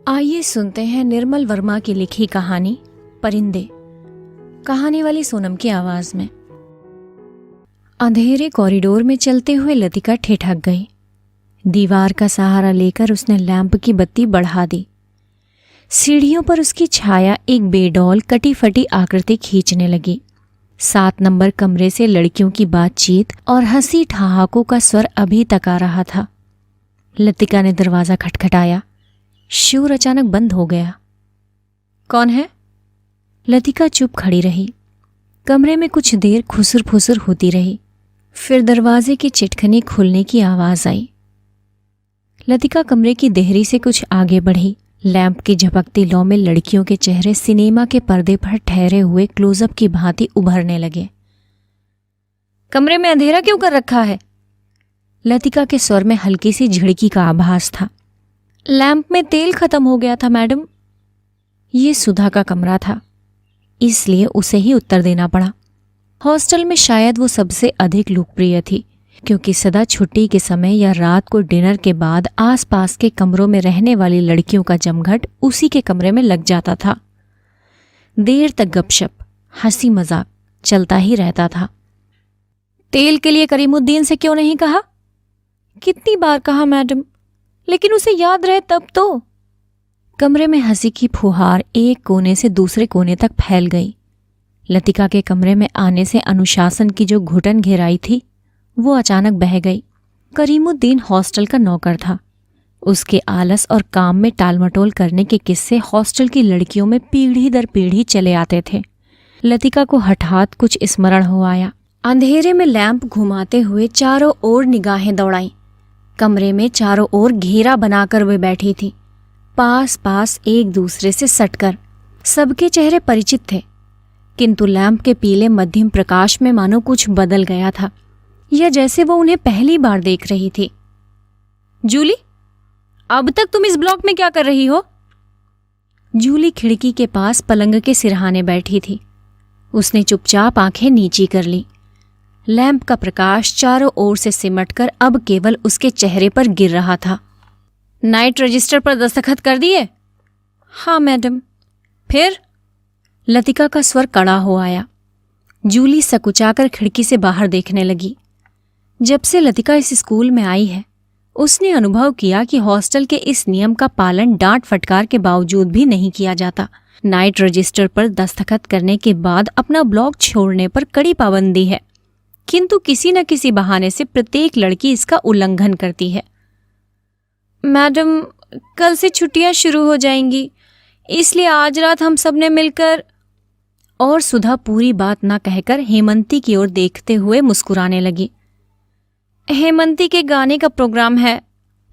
आइए सुनते हैं निर्मल वर्मा की लिखी कहानी परिंदे। कहानी वाली सोनम की आवाज में। अंधेरे कॉरिडोर में चलते हुए लतिका ठिठक गई। दीवार का सहारा लेकर उसने लैंप की बत्ती बढ़ा दी। सीढ़ियों पर उसकी छाया एक बेडौल कटी फटी आकृति खींचने लगी। 7 नंबर कमरे से लड़कियों की बातचीत और हंसी ठहाकों का स्वर अभी तक आ रहा था। लतिका ने दरवाजा खटखटाया। शोर अचानक बंद हो गया। कौन है? लतिका चुप खड़ी रही। कमरे में कुछ देर खुसर फुसर होती रही। फिर दरवाजे की चिटखनी खुलने की आवाज आई। लतिका कमरे की देहरी से कुछ आगे बढ़ी। लैंप की झपकती लौ में लड़कियों के चेहरे सिनेमा के पर्दे पर ठहरे हुए क्लोजअप की भांति उभरने लगे। कमरे में अंधेरा क्यों कर रखा है? लतिका के स्वर में हल्की सी झिड़की का आभास था। लैंप में तेल खत्म हो गया था मैडम। ये सुधा का कमरा था, इसलिए उसे ही उत्तर देना पड़ा। हॉस्टल में शायद वो सबसे अधिक लोकप्रिय थी, क्योंकि सदा छुट्टी के समय या रात को डिनर के बाद आसपास के कमरों में रहने वाली लड़कियों का जमघट उसी के कमरे में लग जाता था। देर तक गपशप हंसी मजाक चलता ही रहता था। तेल के लिए करीमुद्दीन से क्यों नहीं कहा? कितनी बार कहा मैडम, लेकिन उसे याद रहे तब तो। कमरे में हंसी की फुहार एक कोने से दूसरे कोने तक फैल गई। लतिका के कमरे में आने से अनुशासन की जो घुटन घेराई थी वो अचानक बह गई। करीमुद्दीन हॉस्टल का नौकर था। उसके आलस और काम में टालमटोल करने के किस्से हॉस्टल की लड़कियों में पीढ़ी दर पीढ़ी चले आते थे। लतिका को हठात कुछ स्मरण हो आया। अंधेरे में लैंप घुमाते हुए चारों ओर निगाहें दौड़ाईं। कमरे में चारों ओर घेरा बनाकर वे बैठी थी, पास पास एक दूसरे से सटकर। सबके चेहरे परिचित थे, किंतु लैंप के पीले मध्यम प्रकाश में मानो कुछ बदल गया था, या जैसे वो उन्हें पहली बार देख रही थी। जूली, अब तक तुम इस ब्लॉक में क्या कर रही हो? जूली खिड़की के पास पलंग के सिरहाने बैठी थी। उसने चुपचाप आंखें नीची कर ली। लैंप का प्रकाश चारों ओर से सिमटकर अब केवल उसके चेहरे पर गिर रहा था। नाइट रजिस्टर पर दस्तखत कर दिए? हाँ मैडम। फिर? लतिका का स्वर कड़ा हो आया। जूली सकुचाकर खिड़की से बाहर देखने लगी। जब से लतिका इस स्कूल में आई है, उसने अनुभव किया कि हॉस्टल के इस नियम का पालन डांट फटकार के बावजूद भी नहीं किया जाता। नाइट रजिस्टर पर दस्तखत करने के बाद अपना ब्लॉक छोड़ने पर कड़ी पाबंदी है, किंतु किसी न किसी बहाने से प्रत्येक लड़की इसका उल्लंघन करती है। मैडम, कल से छुट्टियां शुरू हो जाएंगी, इसलिए आज रात हम सब ने मिलकर। और सुधा पूरी बात ना कहकर हेमंती की ओर देखते हुए मुस्कुराने लगी। हेमंती के गाने का प्रोग्राम है,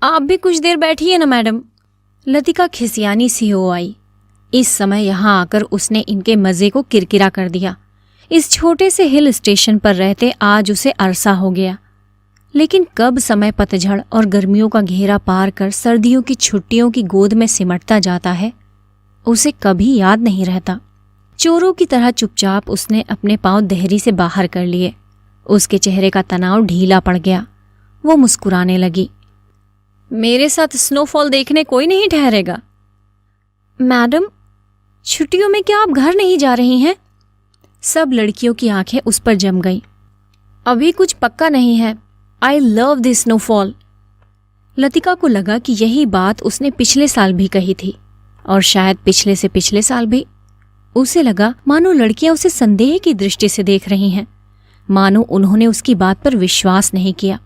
आप भी कुछ देर बैठिए ना मैडम। लतिका खिसियानी सी हो आई। इस समय यहाँ आकर उसने इनके मजे को किरकिरा कर दिया। इस छोटे से हिल स्टेशन पर रहते आज उसे अरसा हो गया, लेकिन कब समय पतझड़ और गर्मियों का घेरा पार कर सर्दियों की छुट्टियों की गोद में सिमटता जाता है, उसे कभी याद नहीं रहता। चोरों की तरह चुपचाप उसने अपने पांव देहरी से बाहर कर लिए। उसके चेहरे का तनाव ढीला पड़ गया। वो मुस्कुराने लगी। मेरे साथ स्नोफॉल देखने कोई नहीं ठहरेगा? मैडम, छुट्टियों में क्या आप घर नहीं जा रही हैं? सब लड़कियों की आंखें उस पर जम गईं। अभी कुछ पक्का नहीं है। I love this snowfall. Latika को लगा कि यही बात उसने पिछले साल भी कही थी, और शायद पिछले से पिछले साल भी। उसे लगा मानो लड़कियां उसे संदेह की दृष्टि से देख रही हैं, मानो उन्होंने उसकी बात पर विश्वास नहीं किया।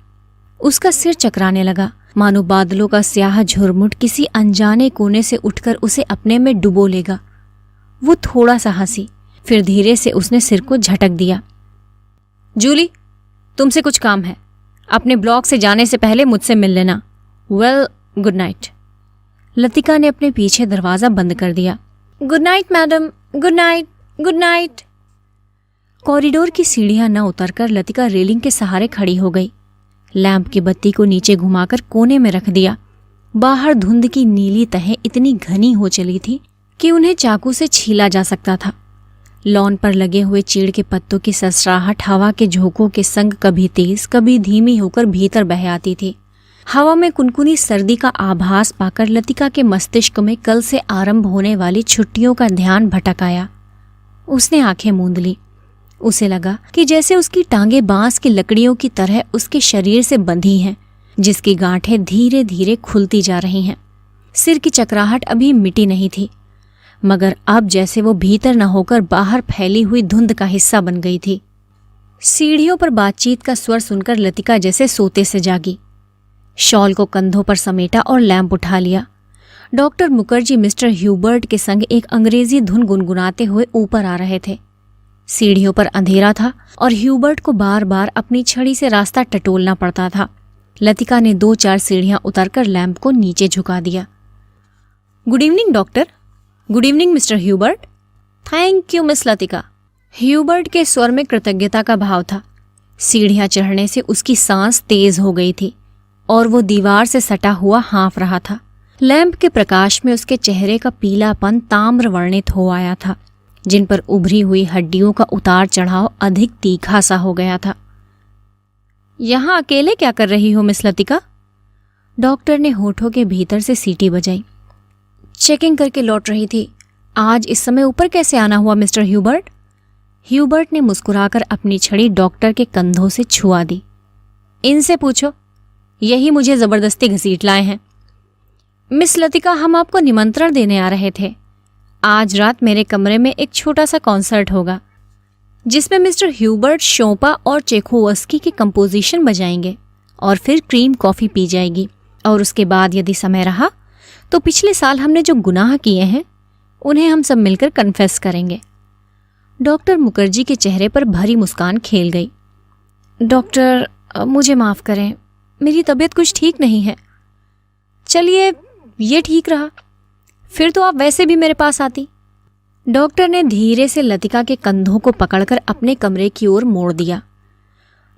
उसका सिर चकराने लगा, मानो बादलों का स्याह झुरमुट किसी अनजाने कोने से उठकर उसे अपने में डुबो लेगा। वो थोड़ा सा हंसी, फिर धीरे से उसने सिर को झटक दिया। जूली, तुमसे कुछ काम है। अपने ब्लॉक से जाने से पहले मुझसे मिल लेना। Well, good night. लतिका ने अपने पीछे दरवाजा बंद कर दिया। Good night madam, good night, good night. Corridor की सीढ़ियां न उतरकर लतिका रेलिंग के सहारे खड़ी हो गई। लैंप की बत्ती को नीचे घुमाकर कोने में रख दिया। बाहर धुंध की नीली तहें इतनी घनी हो चली थी कि उन्हें चाकू से छीला जा सकता था। लॉन पर लगे हुए चीड़ के पत्तों की ससराहट हवा के झोंकों के संग कभी तेज कभी धीमी होकर भीतर बह आती थी। हवा में कुनकुनी सर्दी का आभास पाकर लतिका के मस्तिष्क में कल से आरंभ होने वाली छुट्टियों का ध्यान भटक आया। उसने आंखें मूंद ली। उसे लगा कि जैसे उसकी टांगें बांस की लकड़ियों की तरह उसके शरीर से बंधी हैं, जिसकी गांठें धीरे धीरे खुलती जा रही हैं। सिर की चकराहट अभी मिटी नहीं थी, मगर अब जैसे वो भीतर न होकर बाहर फैली हुई धुंध का हिस्सा बन गई थी। सीढ़ियों पर बातचीत का स्वर सुनकर लतिका जैसे सोते से जागी। शॉल को कंधों पर समेटा और लैंप उठा लिया। डॉक्टर मुखर्जी मिस्टर ह्यूबर्ट के संग एक अंग्रेजी धुन गुनगुनाते हुए ऊपर आ रहे थे। सीढ़ियों पर अंधेरा था और ह्यूबर्ट को बार बार अपनी छड़ी से रास्ता टटोलना पड़ता था। लतिका ने 2-4 सीढ़ियां उतरकर लैंप को नीचे झुका दिया। Good evening doctor. Good evening mister Hubert. Thank you miss Latika. Hubert के स्वर में कृतज्ञता का भाव था। सीढ़ियां चढ़ने से उसकी सांस तेज हो गई थी और वो दीवार से सटा हुआ हाँफ रहा था। लैंप के प्रकाश में उसके चेहरे का पीलापन ताम्र वर्णित हो आया था, जिन पर उभरी हुई हड्डियों का उतार चढ़ाव अधिक तीखा सा हो गया था। यहां अकेले क्या कर रही हो मिस लतिका? डॉक्टर ने होठों के भीतर से सीटी बजाई। चेकिंग करके लौट रही थी। आज इस समय ऊपर कैसे आना हुआ मिस्टर ह्यूबर्ट? ह्यूबर्ट ने मुस्कुराकर अपनी छड़ी डॉक्टर के कंधों से छुआ दी। इनसे पूछो, यही मुझे जबरदस्ती घसीट लाए हैं। मिस लतिका, हम आपको निमंत्रण देने आ रहे थे। आज रात मेरे कमरे में एक छोटा सा कॉन्सर्ट होगा, जिसमें मिस्टर ह्यूबर्ट शोपा और चेखोवस्की की कंपोजिशन बजाएंगे और फिर क्रीम कॉफी पी जाएगी। और उसके बाद यदि समय रहा तो पिछले साल हमने जो गुनाह किए हैं उन्हें हम सब मिलकर कन्फेस करेंगे। डॉक्टर मुखर्जी के चेहरे पर भरी मुस्कान खेल गई। डॉक्टर, मुझे माफ करें, मेरी तबीयत कुछ ठीक नहीं है। चलिए, ये ठीक रहा, फिर तो आप वैसे भी मेरे पास आती। डॉक्टर ने धीरे से लतिका के कंधों को पकड़कर अपने कमरे की ओर मोड़ दिया।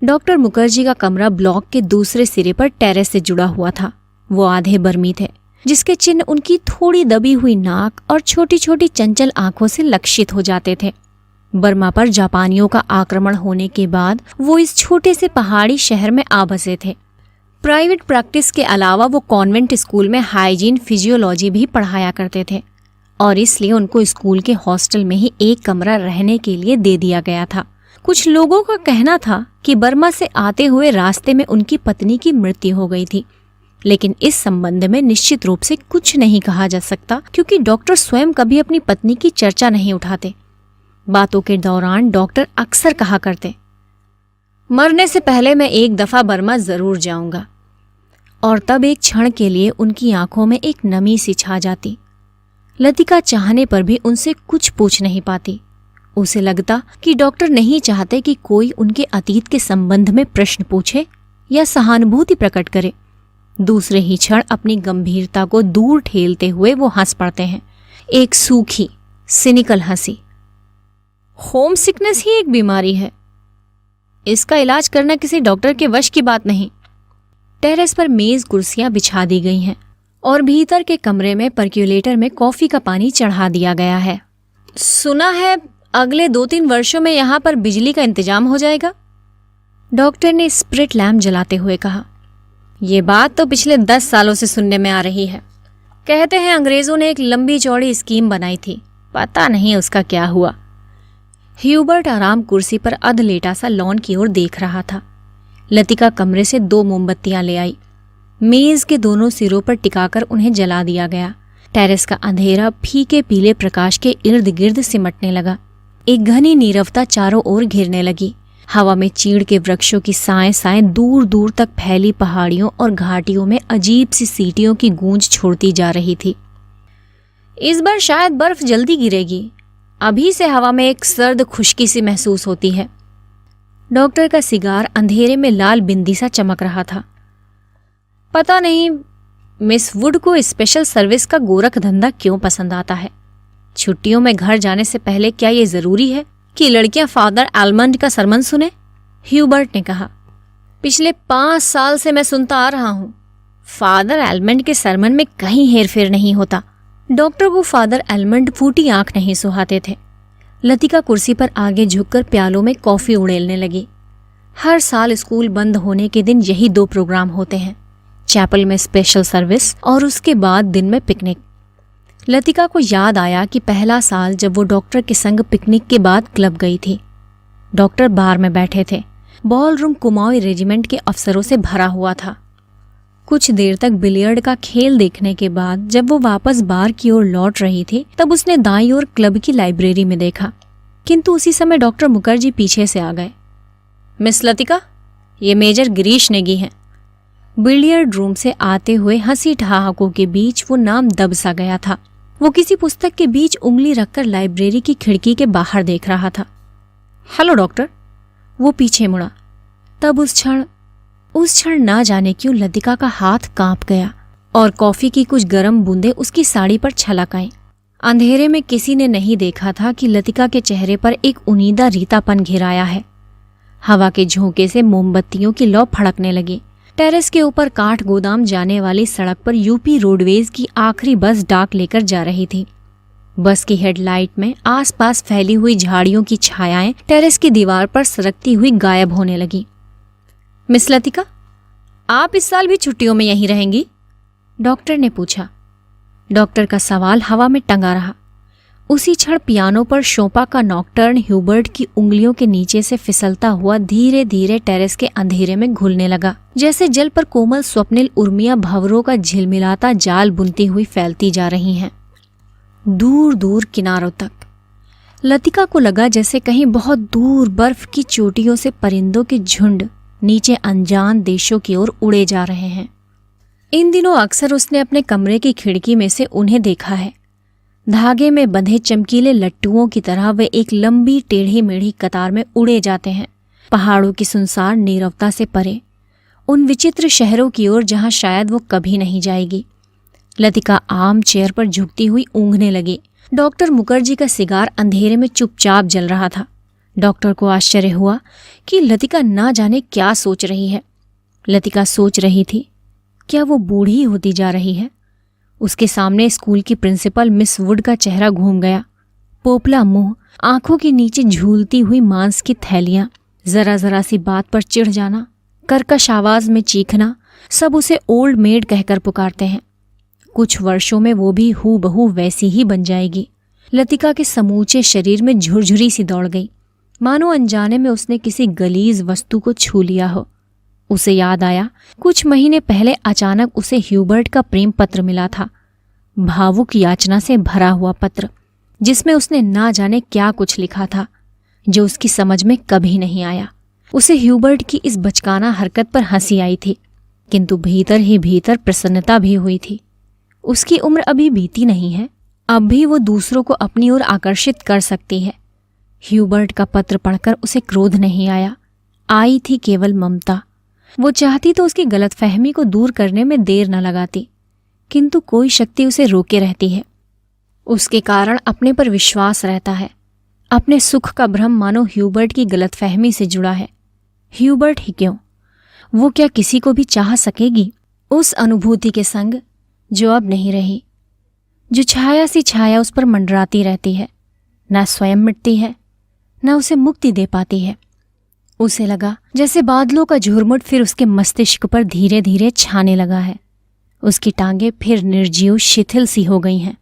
डॉक्टर मुखर्जी का कमरा ब्लॉक के दूसरे सिरे पर टेरेस से जुड़ा हुआ था। वो आधे बर्मी थे, जिसके चिन्ह उनकी थोड़ी दबी हुई नाक और छोटी छोटी चंचल आंखों से लक्षित हो जाते थे। बर्मा पर जापानियों का आक्रमण होने के बाद वो इस छोटे से पहाड़ी शहर में आ बसे थे। प्राइवेट प्रैक्टिस के अलावा वो कॉन्वेंट स्कूल में हाइजीन फिजियोलॉजी भी पढ़ाया करते थे और इसलिए उनको स्कूल के हॉस्टल में ही एक कमरा रहने के लिए दे दिया गया था। कुछ लोगों का कहना था कि बर्मा से आते हुए रास्ते में उनकी पत्नी की मृत्यु हो गई थी, लेकिन इस संबंध में निश्चित रूप से कुछ नहीं कहा जा सकता, क्योंकि डॉक्टर स्वयं कभी अपनी पत्नी की चर्चा नहीं उठाते। बातों के दौरान डॉक्टर अक्सर कहा करते, मरने से पहले मैं एक दफा बर्मा जरूर जाऊंगा। और तब एक क्षण के लिए उनकी आंखों में एक नमी सी छा जाती। लतिका चाहने पर भी उनसे कुछ पूछ नहीं पाती। उसे लगता कि डॉक्टर नहीं चाहते कि कोई उनके अतीत के संबंध में प्रश्न पूछे या सहानुभूति प्रकट करे। दूसरे ही क्षण अपनी गंभीरता को दूर ठेलते हुए वो हंस पड़ते हैं, एक सूखी सिनिकल हंसी। होम सिकनेस ही एक बीमारी है, इसका इलाज करना किसी डॉक्टर के वश की बात नहीं। टेरेस पर मेज कुर्सियां बिछा दी गई हैं और भीतर के कमरे में पर्क्यूलेटर में कॉफी का पानी चढ़ा दिया गया है। सुना है अगले 2-3 वर्षों में यहाँ पर बिजली का इंतजाम हो जाएगा, डॉक्टर ने स्प्रिट लैम्प जलाते हुए कहा। ये बात तो पिछले 10 सालों से सुनने में आ रही है। कहते हैं अंग्रेजों ने एक लंबी चौड़ी स्कीम बनाई थी, पता नहीं उसका क्या हुआ। ह्यूबर्ट आराम कुर्सी पर अध लेटा सा लॉन की ओर देख रहा था। लतिका कमरे से 2 मोमबत्तियां ले आई। मेज के दोनों सिरों पर टिकाकर उन्हें जला दिया गया। टेरेस का अंधेरा फीके पीले प्रकाश के इर्द गिर्द सिमटने लगा। एक घनी नीरवता चारों ओर घिरने लगी। हवा में चीड़ के वृक्षों की साएं साएं दूर दूर तक फैली पहाड़ियों और घाटियों में अजीब सी सीटियों की गूंज छोड़ती जा रही थी। इस बार शायद बर्फ जल्दी गिरेगी, अभी से हवा में एक सर्द खुश्की सी महसूस होती है। डॉक्टर का सिगार अंधेरे में लाल बिंदी सा चमक रहा था। पता नहीं मिस वुड को स्पेशल सर्विस का गोरख धंधा क्यों पसंद आता है। छुट्टियों में घर जाने से पहले क्या ये जरूरी है कि लड़कियां फादर एलमंड का सरमन सुने? ह्यूबर्ट ने कहा। पिछले 5 साल से मैं सुनता आ रहा हूं, फादर एलमंड के सरमन में कहीं हेरफेर नहीं होता। डॉक्टर को फादर एलमंड फूटी आंख नहीं सुहाते थे। लतिका कुर्सी पर आगे झुककर प्यालों में कॉफी उड़ेलने लगी। हर साल स्कूल बंद होने के दिन यही 2 प्रोग्राम होते हैं, चैपल में स्पेशल सर्विस और उसके बाद दिन में पिकनिक। लतिका को याद आया कि पहला साल जब वो डॉक्टर के संग पिकनिक के बाद क्लब गई थी। डॉक्टर बार में बैठे थे। बॉल रूम कुमाऊं रेजिमेंट के अफसरों से भरा हुआ था। कुछ देर तक बिलियर्ड का खेल देखने के बाद जब वो वापस बार की ओर लौट रही थी तब उसने दाईं ओर क्लब की लाइब्रेरी में देखा, किंतु उसी समय डॉक्टर मुखर्जी पीछे से आ गए। मिस लतिका, ये मेजर गिरीश नेगी हैं। बिलियर्ड रूम से आते हुए हंसी ठहाकों के बीच वो नाम दब सा गया था। वो किसी पुस्तक के बीच उंगली रखकर लाइब्रेरी की खिड़की के बाहर देख रहा था। Hello doctor. वो पीछे मुड़ा। तब उस क्षण ना जाने क्यों लतिका का हाथ कांप गया और कॉफी की कुछ गर्म बूंदें उसकी साड़ी पर छलक आईं। अंधेरे में किसी ने नहीं देखा था कि लतिका के चेहरे पर एक उनीदा रीतापन घिराया है। हवा के झोंके से मोमबत्तियों की लौ फड़कने लगी। टेरेस के ऊपर काठ गोदाम जाने वाली सड़क पर यूपी रोडवेज की आखिरी बस डाक लेकर जा रही थी। बस की हेडलाइट में आसपास फैली हुई झाड़ियों की छायाएं टेरेस की दीवार पर सरकती हुई गायब होने लगी। मिस लतिका, आप इस साल भी छुट्टियों में यहीं रहेंगी? डॉक्टर ने पूछा। डॉक्टर का सवाल हवा में टंगा रहा। उसी क्षण पियानो पर शोपा का नॉकटर्न ह्यूबर्ट की उंगलियों के नीचे से फिसलता हुआ धीरे धीरे टेरेस के अंधेरे में घुलने लगा, जैसे जल पर कोमल स्वप्निल उर्मियां भंवरों का झिलमिलाता जाल बुनती हुई फैलती जा रही हैं, दूर दूर किनारों तक। लतिका को लगा जैसे कहीं बहुत दूर बर्फ की चोटियों से परिंदों के झुंड नीचे अनजान देशों की ओर उड़े जा रहे हैं। इन दिनों अक्सर उसने अपने कमरे की खिड़की में से उन्हें देखा है। धागे में बंधे चमकीले लट्टुओं की तरह वे एक लंबी टेढ़ी मेढ़ी कतार में उड़े जाते हैं, पहाड़ों की सुनसान नीरवता से परे, उन विचित्र शहरों की ओर जहां शायद वो कभी नहीं जाएगी। लतिका आम चेयर पर झुकती हुई ऊँघने लगी। डॉक्टर मुखर्जी का सिगार अंधेरे में चुपचाप जल रहा था। डॉक्टर को आश्चर्य हुआ कि लतिका ना जाने क्या सोच रही है। लतिका सोच रही थी, क्या वो बूढ़ी होती जा रही है? उसके सामने स्कूल की प्रिंसिपल मिस वुड का चेहरा घूम गया। पोपला मुंह, आंखों के नीचे झूलती हुई मांस की थैलियां, जरा जरा सी बात पर चिढ़ जाना, कर्कश आवाज में चीखना, सब उसे ओल्ड मेड कहकर पुकारते हैं। कुछ वर्षों में वो भी हूबहू वैसी ही बन जाएगी। लतिका के समूचे शरीर में झुरझुरी सी दौड़ गई, मानो अनजाने में उसने किसी गलीज वस्तु को छू लिया हो। उसे याद आया, कुछ महीने पहले अचानक उसे ह्यूबर्ट का प्रेम पत्र मिला था, भावुक याचना से भरा हुआ पत्र, जिसमें उसने ना जाने क्या कुछ लिखा था जो उसकी समझ में कभी नहीं आया। उसे ह्यूबर्ट की इस बचकाना हरकत पर हंसी आई थी, किंतु भीतर ही भीतर प्रसन्नता भी हुई थी। उसकी उम्र अभी बीती नहीं है, अब भी वो दूसरों को अपनी ओर आकर्षित कर सकती है। ह्यूबर्ट का पत्र पढ़कर उसे क्रोध नहीं आया, आई थी केवल ममता। वो चाहती तो उसकी गलतफहमी को दूर करने में देर न लगाती, किंतु कोई शक्ति उसे रोके रहती है। उसके कारण अपने पर विश्वास रहता है। अपने सुख का भ्रम मानो ह्यूबर्ट की गलतफहमी से जुड़ा है। ह्यूबर्ट ही क्यों, वो क्या किसी को भी चाह सकेगी उस अनुभूति के संग जो अब नहीं रही, जो छाया सी छाया उस पर मंडराती रहती है, न स्वयं मिटती है न उसे मुक्ति दे पाती है। उसे लगा जैसे बादलों का झुरमुट फिर उसके मस्तिष्क पर धीरे धीरे छाने लगा है। उसकी टांगें फिर निर्जीव शिथिल सी हो गई हैं।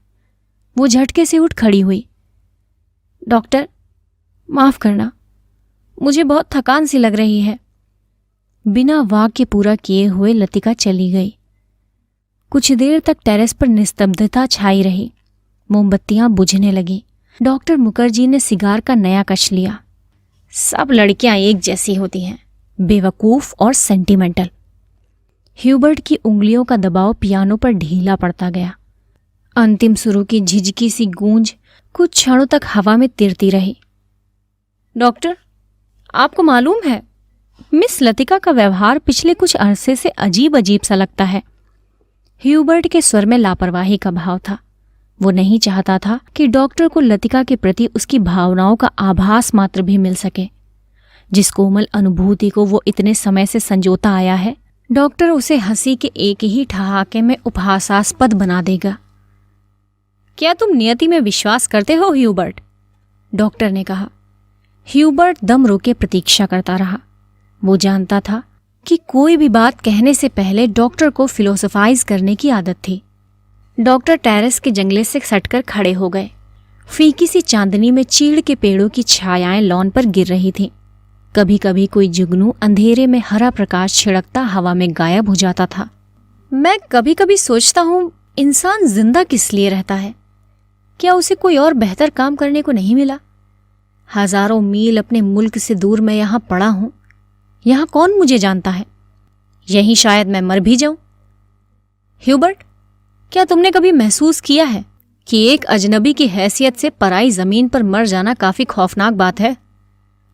वो झटके से उठ खड़ी हुई। डॉक्टर, माफ करना, मुझे बहुत थकान सी लग रही है। बिना वाक्य पूरा किए हुए लतिका चली गई। कुछ देर तक टेरेस पर निस्तब्धता छाई रही। मोमबत्तियां बुझने लगी। डॉक्टर मुखर्जी ने सिगार का नया कश लिया। सब लड़कियां एक जैसी होती हैं, बेवकूफ और सेंटिमेंटल। ह्यूबर्ट की उंगलियों का दबाव पियानो पर ढीला पड़ता गया। अंतिम सुरों की झिझकी सी गूंज कुछ क्षणों तक हवा में तिरती रही। डॉक्टर, आपको मालूम है, मिस लतिका का व्यवहार पिछले कुछ अरसे से अजीब अजीब सा लगता है। ह्यूबर्ट के स्वर में लापरवाही का भाव था। वो नहीं चाहता था कि डॉक्टर को लतिका के प्रति उसकी भावनाओं का आभास मात्र भी मिल सके। जिस कोमल अनुभूति को वो इतने समय से संजोता आया है, डॉक्टर उसे हंसी के एक ही ठहाके में उपहासास्पद बना देगा। क्या तुम नियति में विश्वास करते हो ह्यूबर्ट? डॉक्टर ने कहा। ह्यूबर्ट दम रोके प्रतीक्षा करता रहा। वो जानता था कि कोई भी बात कहने से पहले डॉक्टर को फिलोसोफाइज करने की आदत थी। डॉक्टर टेरेस के जंगले से सटकर खड़े हो गए। फीकी सी चांदनी में चीड़ के पेड़ों की छायाएं लॉन पर गिर रही थीं। कभी कभी कोई जुगनू अंधेरे में हरा प्रकाश छिड़कता हवा में गायब हो जाता था। मैं कभी कभी सोचता हूँ, इंसान जिंदा किस लिए रहता है? क्या उसे कोई और बेहतर काम करने को नहीं मिला? हजारों मील अपने मुल्क से दूर मैं यहाँ पड़ा हूँ। यहाँ कौन मुझे जानता है? यहीं शायद मैं मर भी जाऊं। ह्यूबर्ट, क्या तुमने कभी महसूस किया है कि एक अजनबी की हैसियत से पराई जमीन पर मर जाना काफी खौफनाक बात है?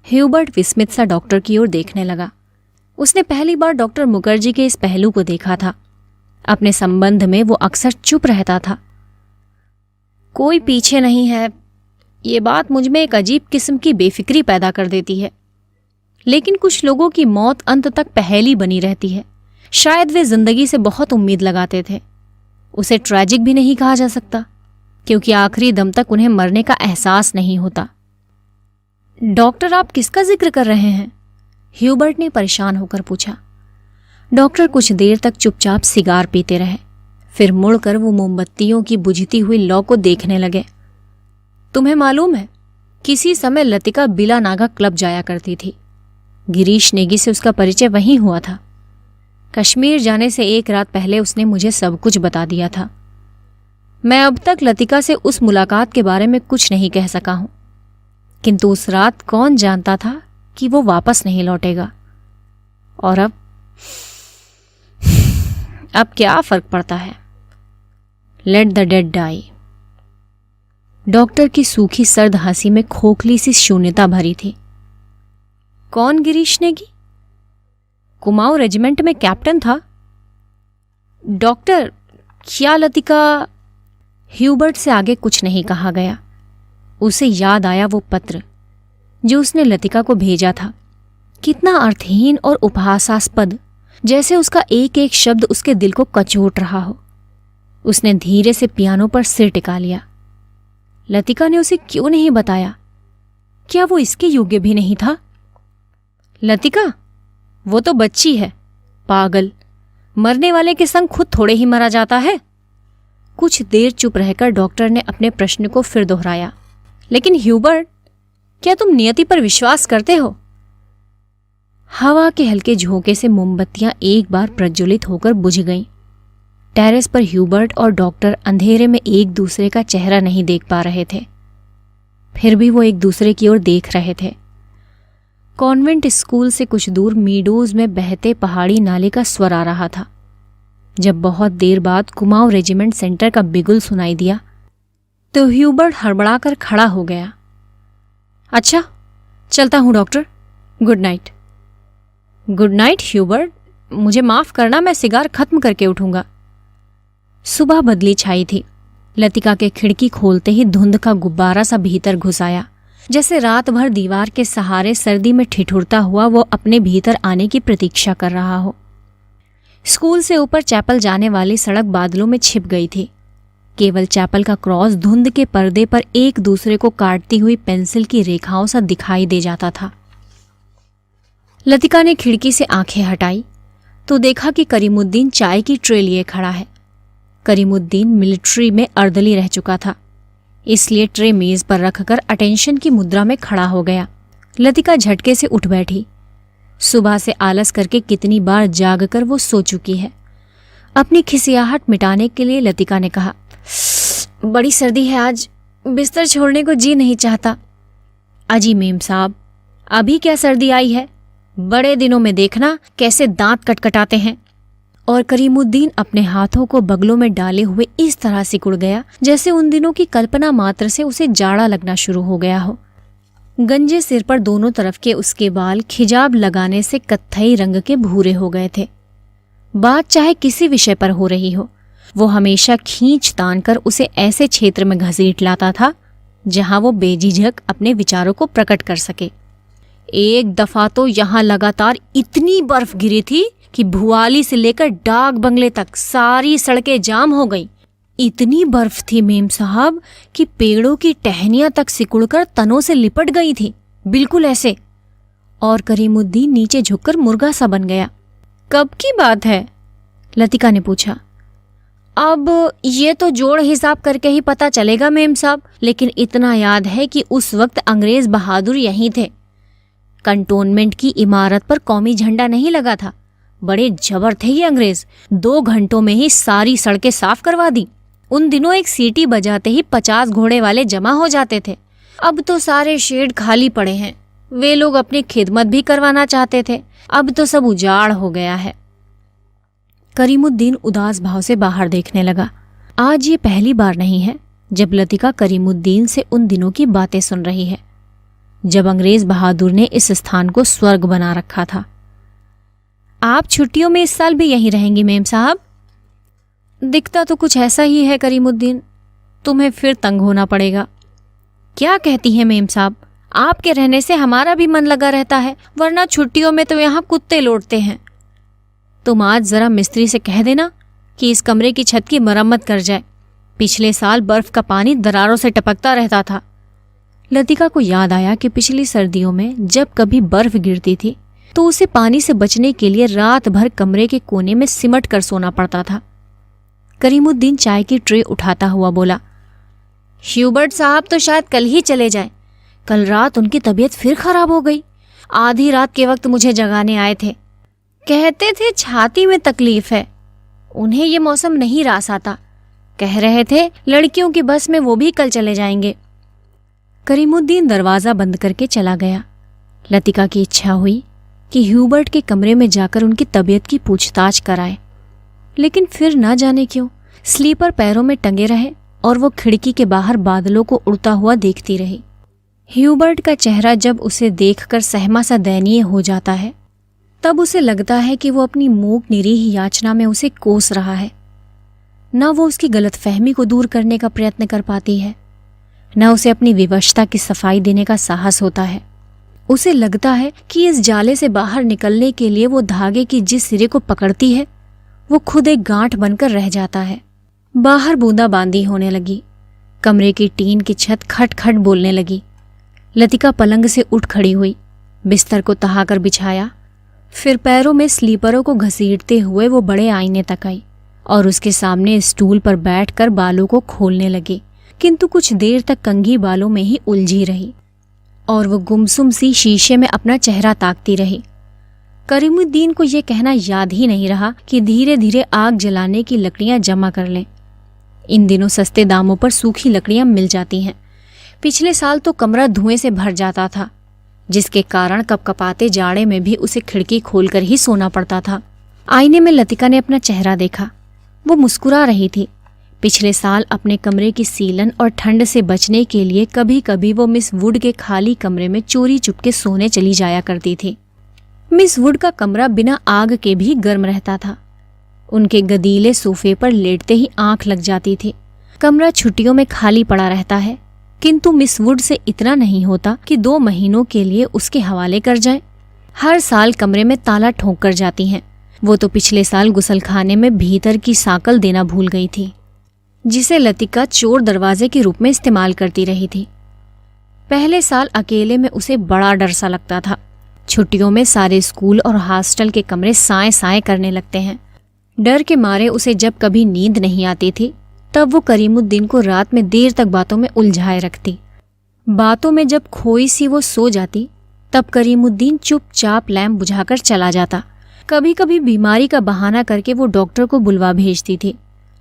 ह्यूबर्ट विस्मित सा डॉक्टर की ओर देखने लगा। उसने पहली बार डॉक्टर मुखर्जी के इस पहलू को देखा था। अपने संबंध में वो अक्सर चुप रहता था। कोई पीछे नहीं है, ये बात मुझ में एक अजीब किस्म की बेफिक्री पैदा कर देती है। लेकिन कुछ लोगों की मौत अंत तक पहेली बनी रहती है। शायद वे जिंदगी से बहुत उम्मीद लगाते थे। उसे ट्रैजिक भी नहीं कहा जा सकता, क्योंकि आखिरी दम तक उन्हें मरने का एहसास नहीं होता। डॉक्टर, आप किसका जिक्र कर रहे हैं? ह्यूबर्ट ने परेशान होकर पूछा। डॉक्टर कुछ देर तक चुपचाप सिगार पीते रहे। फिर मुड़कर वो मोमबत्तियों की बुझती हुई लौ को देखने लगे। तुम्हें मालूम है, किसी समय लतिका बिला नागा क्लब जाया करती थी। गिरीश नेगी से उसका परिचय वहीं हुआ था। कश्मीर जाने से एक रात पहले उसने मुझे सब कुछ बता दिया था। मैं अब तक लतिका से उस मुलाकात के बारे में कुछ नहीं कह सका हूं, किंतु उस रात कौन जानता था कि वो वापस नहीं लौटेगा। और अब क्या फर्क पड़ता है? Let the dead die. Doctor की सूखी सर्द हंसी में खोखली सी शून्यता भरी थी। कौन गिरीश नेगी? कुमाऊं रेजिमेंट में कैप्टन था। डॉक्टर, क्या लतिका? ह्यूबर्ट से आगे कुछ नहीं कहा गया। उसे याद आया वो पत्र जो उसने लतिका को भेजा था। कितना अर्थहीन और उपहासास्पद, जैसे उसका एक एक शब्द उसके दिल को कचोट रहा हो। उसने धीरे से पियानो पर सिर टिका लिया। लतिका ने उसे क्यों नहीं बताया? क्या वो इसके योग्य भी नहीं था? लतिका, वो तो बच्ची है। पागल, मरने वाले के संग खुद थोड़े ही मरा जाता है। कुछ देर चुप रहकर डॉक्टर ने अपने प्रश्न को फिर दोहराया। लेकिन ह्यूबर्ट, क्या तुम नियति पर विश्वास करते हो? हवा के हल्के झोंके से मोमबत्तियां एक बार प्रज्वलित होकर बुझ गईं। टेरेस पर ह्यूबर्ट और डॉक्टर अंधेरे में एक दूसरे का चेहरा नहीं देख पा रहे थे। फिर भी वो एक दूसरे की ओर देख रहे थे। कॉन्वेंट स्कूल से कुछ दूर मीडोज में बहते पहाड़ी नाले का स्वर आ रहा था। जब बहुत देर बाद कुमाऊं रेजिमेंट सेंटर का बिगुल सुनाई दिया तो ह्यूबर्ट हड़बड़ाकर खड़ा हो गया। अच्छा, चलता हूं doctor. Good night. Good night Hubert, मुझे माफ करना, मैं सिगार खत्म करके उठूंगा। सुबह बदली छाई थी। लतिका के खिड़की खोलते ही धुंध का गुब्बारा सा भीतर घुस आया। जैसे रात भर दीवार के सहारे सर्दी में ठिठुरता हुआ वो अपने भीतर आने की प्रतीक्षा कर रहा हो। स्कूल से ऊपर चैपल जाने वाली सड़क बादलों में छिप गई थी। केवल चैपल का क्रॉस धुंध के पर्दे पर एक दूसरे को काटती हुई पेंसिल की रेखाओं सा दिखाई दे जाता था। लतिका ने खिड़की से आंखें हटाई तो देखा कि करीमुद्दीन चाय की ट्रे लिए खड़ा है। करीमुद्दीन मिलिट्री में अर्दली रह चुका था, इसलिए ट्रे मेज पर रखकर अटेंशन की मुद्रा में खड़ा हो गया। लतिका झटके से उठ बैठी। सुबह से आलस करके कितनी बार जागकर वो सो चुकी है। अपनी खिसियाहट मिटाने के लिए लतिका ने कहा, बड़ी सर्दी है आज, बिस्तर छोड़ने को जी नहीं चाहता। अजी मेम साहब, अभी क्या सर्दी आई है? बड़े दिनों में देखना कैसे दांत कटकटाते हैं। और करीमुद्दीन अपने हाथों को बगलों में डाले हुए इस तरह सिकुड़ गया जैसे उन दिनों की कल्पना मात्र से उसे जाड़ा लगना शुरू हो गया हो। गंजे सिर पर दोनों तरफ के उसके बाल खिजाब लगाने से कत्थई रंग के भूरे हो गए थे। बात चाहे किसी विषय पर हो रही हो, वो हमेशा खींच तान कर उसे ऐसे क्षेत्र में घसीट लाता था जहां वो बेझिझक अपने विचारों को प्रकट कर सके। एक दफा तो यहां लगातार इतनी बर्फ गिरी थी कि भुआली से लेकर डाक बंगले तक सारी सड़कें जाम हो गई। इतनी बर्फ थी मेम साहब कि पेड़ों की टहनियां तक सिकुड़कर तनों से लिपट गई थी, बिल्कुल ऐसे। और करीमुद्दीन नीचे झुककर मुर्गा सा बन गया। कब की बात है? लतिका ने पूछा। अब ये तो जोड़ हिसाब करके ही पता चलेगा मेम साहब, लेकिन इतना याद है कि उस वक्त अंग्रेज बहादुर यहीं थे। कंटोनमेंट की इमारत पर कौमी झंडा नहीं लगा था। बड़े जबर थे ये अंग्रेज, 2 घंटों में ही सारी सड़कें साफ करवा दी। उन दिनों एक सीटी बजाते ही 50 घोड़े वाले जमा हो जाते थे। अब तो सारे शेड खाली पड़े हैं। वे लोग अपनी खिदमत भी करवाना चाहते थे, अब तो सब उजाड़ हो गया है। करीमुद्दीन उदास भाव से बाहर देखने लगा। आज ये पहली बार नहीं है जब लतिका करीमुद्दीन से उन दिनों की बातें सुन रही है, जब अंग्रेज बहादुर ने इस स्थान को स्वर्ग बना रखा था। आप छुट्टियों में इस साल भी यहीं रहेंगी मेम साहब? दिखता तो कुछ ऐसा ही है करीमुद्दीन, तुम्हें फिर तंग होना पड़ेगा। क्या कहती हैं मेम साहब, आपके रहने से हमारा भी मन लगा रहता है, वरना छुट्टियों में तो यहाँ कुत्ते लौटते हैं। तुम आज जरा मिस्त्री से कह देना कि इस कमरे की छत की मरम्मत कर जाए। पिछले साल बर्फ का पानी दरारों से टपकता रहता था। लतिका को याद आया कि पिछली सर्दियों में जब कभी बर्फ गिरती थी तो उसे पानी से बचने के लिए रात भर कमरे के कोने में सिमट कर सोना पड़ता था। करीमुद्दीन चाय की ट्रे उठाता हुआ बोला, ह्यूबर्ट साहब तो शायद कल ही चले जाएं। कल रात उनकी तबीयत फिर खराब हो गई। आधी रात के वक्त मुझे जगाने आए थे। कहते थे छाती में तकलीफ है। उन्हें ये मौसम नहीं रास आता। कह रहे थे लड़कियों की बस में वो भी कल चले जाएंगे। करीमुद्दीन दरवाजा बंद करके चला गया। लतिका की इच्छा हुई कि ह्यूबर्ट के कमरे में जाकर उनकी तबीयत की पूछताछ कराए, लेकिन फिर ना जाने क्यों स्लीपर पैरों में टंगे रहे और वो खिड़की के बाहर बादलों को उड़ता हुआ देखती रही। ह्यूबर्ट का चेहरा जब उसे देखकर सहमा सा दयनीय हो जाता है, तब उसे लगता है कि वो अपनी मूक निरीह याचना में उसे कोस रहा है। न वो उसकी गलतफहमी को दूर करने का प्रयत्न कर पाती है, न उसे अपनी विवशता की सफाई देने का साहस होता है। उसे लगता है कि इस जाले से बाहर निकलने के लिए वो धागे की जिस सिरे को पकड़ती है वो खुद एक गांठ बनकर रह जाता है। बाहर बूंदाबांदी होने लगी। कमरे की टीन की छत खट खट बोलने लगी। लतिका पलंग से उठ खड़ी हुई, बिस्तर को तहाकर बिछाया, फिर पैरों में स्लीपरों को घसीटते हुए वो बड़े आईने तक आई और उसके सामने स्टूल पर बैठकर बालों को खोलने लगी, किंतु कुछ देर तक कंघी बालों में ही उलझी रही और वो गुमसुम सी शीशे में अपना चेहरा ताकती रही। करीमुद्दीन को यह कहना याद ही नहीं रहा कि धीरे धीरे आग जलाने की लकड़ियां जमा कर लें। इन दिनों सस्ते दामों पर सूखी लकड़ियां मिल जाती हैं। पिछले साल तो कमरा धुएं से भर जाता था, जिसके कारण कपकपाते जाड़े में भी उसे खिड़की खोलकर ही सोना पड़ता था। आईने में लतिका ने अपना चेहरा देखा। वो मुस्कुरा रही थी। पिछले साल अपने कमरे की सीलन और ठंड से बचने के लिए कभी कभी वो मिस वुड के खाली कमरे में चोरी चुपके सोने चली जाया करती थी। मिस वुड का कमरा बिना आग के भी गर्म रहता था। उनके गदीले सोफे पर लेटते ही आंख लग जाती थी। कमरा छुट्टियों में खाली पड़ा रहता है, किंतु मिस वुड से इतना नहीं होता कि 2 महीनों के लिए उसके हवाले कर जाए। हर साल कमरे में ताला ठोक कर जाती हैं। वो तो पिछले साल गुसलखाने में भीतर की साकल देना भूल गई थी, जिसे लतिका चोर दरवाजे के रूप में इस्तेमाल करती रही थी। पहले साल अकेले में उसे बड़ा डर सा लगता था। छुट्टियों में सारे स्कूल और हॉस्टल के कमरे साए साए करने लगते हैं। डर के मारे उसे जब कभी नींद नहीं आती थी, तब वो करीमुद्दीन को रात में देर तक बातों में उलझाए रखती। बातों में जब खोई सी वो सो जाती, तब करीमुद्दीन चुपचाप लैंप बुझाकर चला जाता। कभी कभी बीमारी का बहाना करके वो डॉक्टर को बुलवा भेजती थी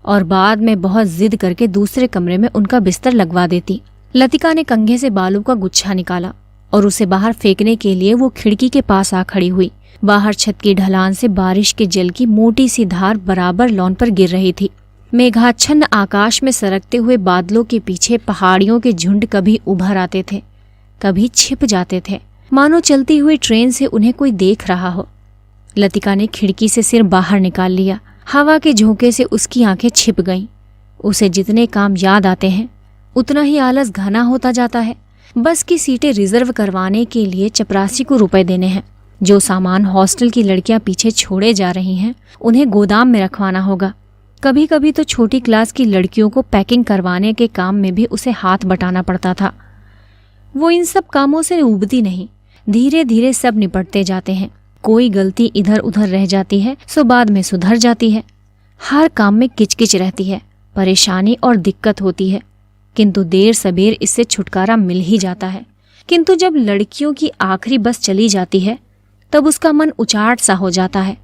और बाद में बहुत जिद करके दूसरे कमरे में उनका बिस्तर लगवा देती। लतिका ने कंघे से बालों का गुच्छा निकाला और उसे बाहर फेंकने के लिए वो खिड़की के पास आ खड़ी हुई। बाहर छत की ढलान से बारिश के जल की मोटी सी धार बराबर लॉन पर गिर रही थी। मेघाच्छन्न आकाश में सरकते हुए बादलों के पीछे पहाड़ियों के झुंड कभी उभर आते थे, कभी छिप जाते थे, मानो चलती हुई ट्रेन से उन्हें कोई देख रहा हो। लतिका ने खिड़की से सिर बाहर निकाल लिया। हवा के झोंके से उसकी आंखें छिप गईं। उसे जितने काम याद आते हैं उतना ही आलस घना होता जाता है। बस की सीटें रिजर्व करवाने के लिए चपरासी को रुपए देने हैं। जो सामान हॉस्टल की लड़कियां पीछे छोड़े जा रही हैं उन्हें गोदाम में रखवाना होगा। कभी कभी तो छोटी क्लास की लड़कियों को पैकिंग करवाने के काम में भी उसे हाथ बटाना पड़ता था। वो इन सब कामों से ऊबती नहीं, धीरे धीरे सब निपटते जाते हैं। कोई गलती इधर उधर रह जाती है सो बाद में सुधर जाती है। हर काम में किचकिच रहती है, परेशानी और दिक्कत होती है, किंतु देर सबेर इससे छुटकारा मिल ही जाता है। किंतु जब लड़कियों की आखिरी बस चली जाती है तब उसका मन उचाट सा हो जाता है।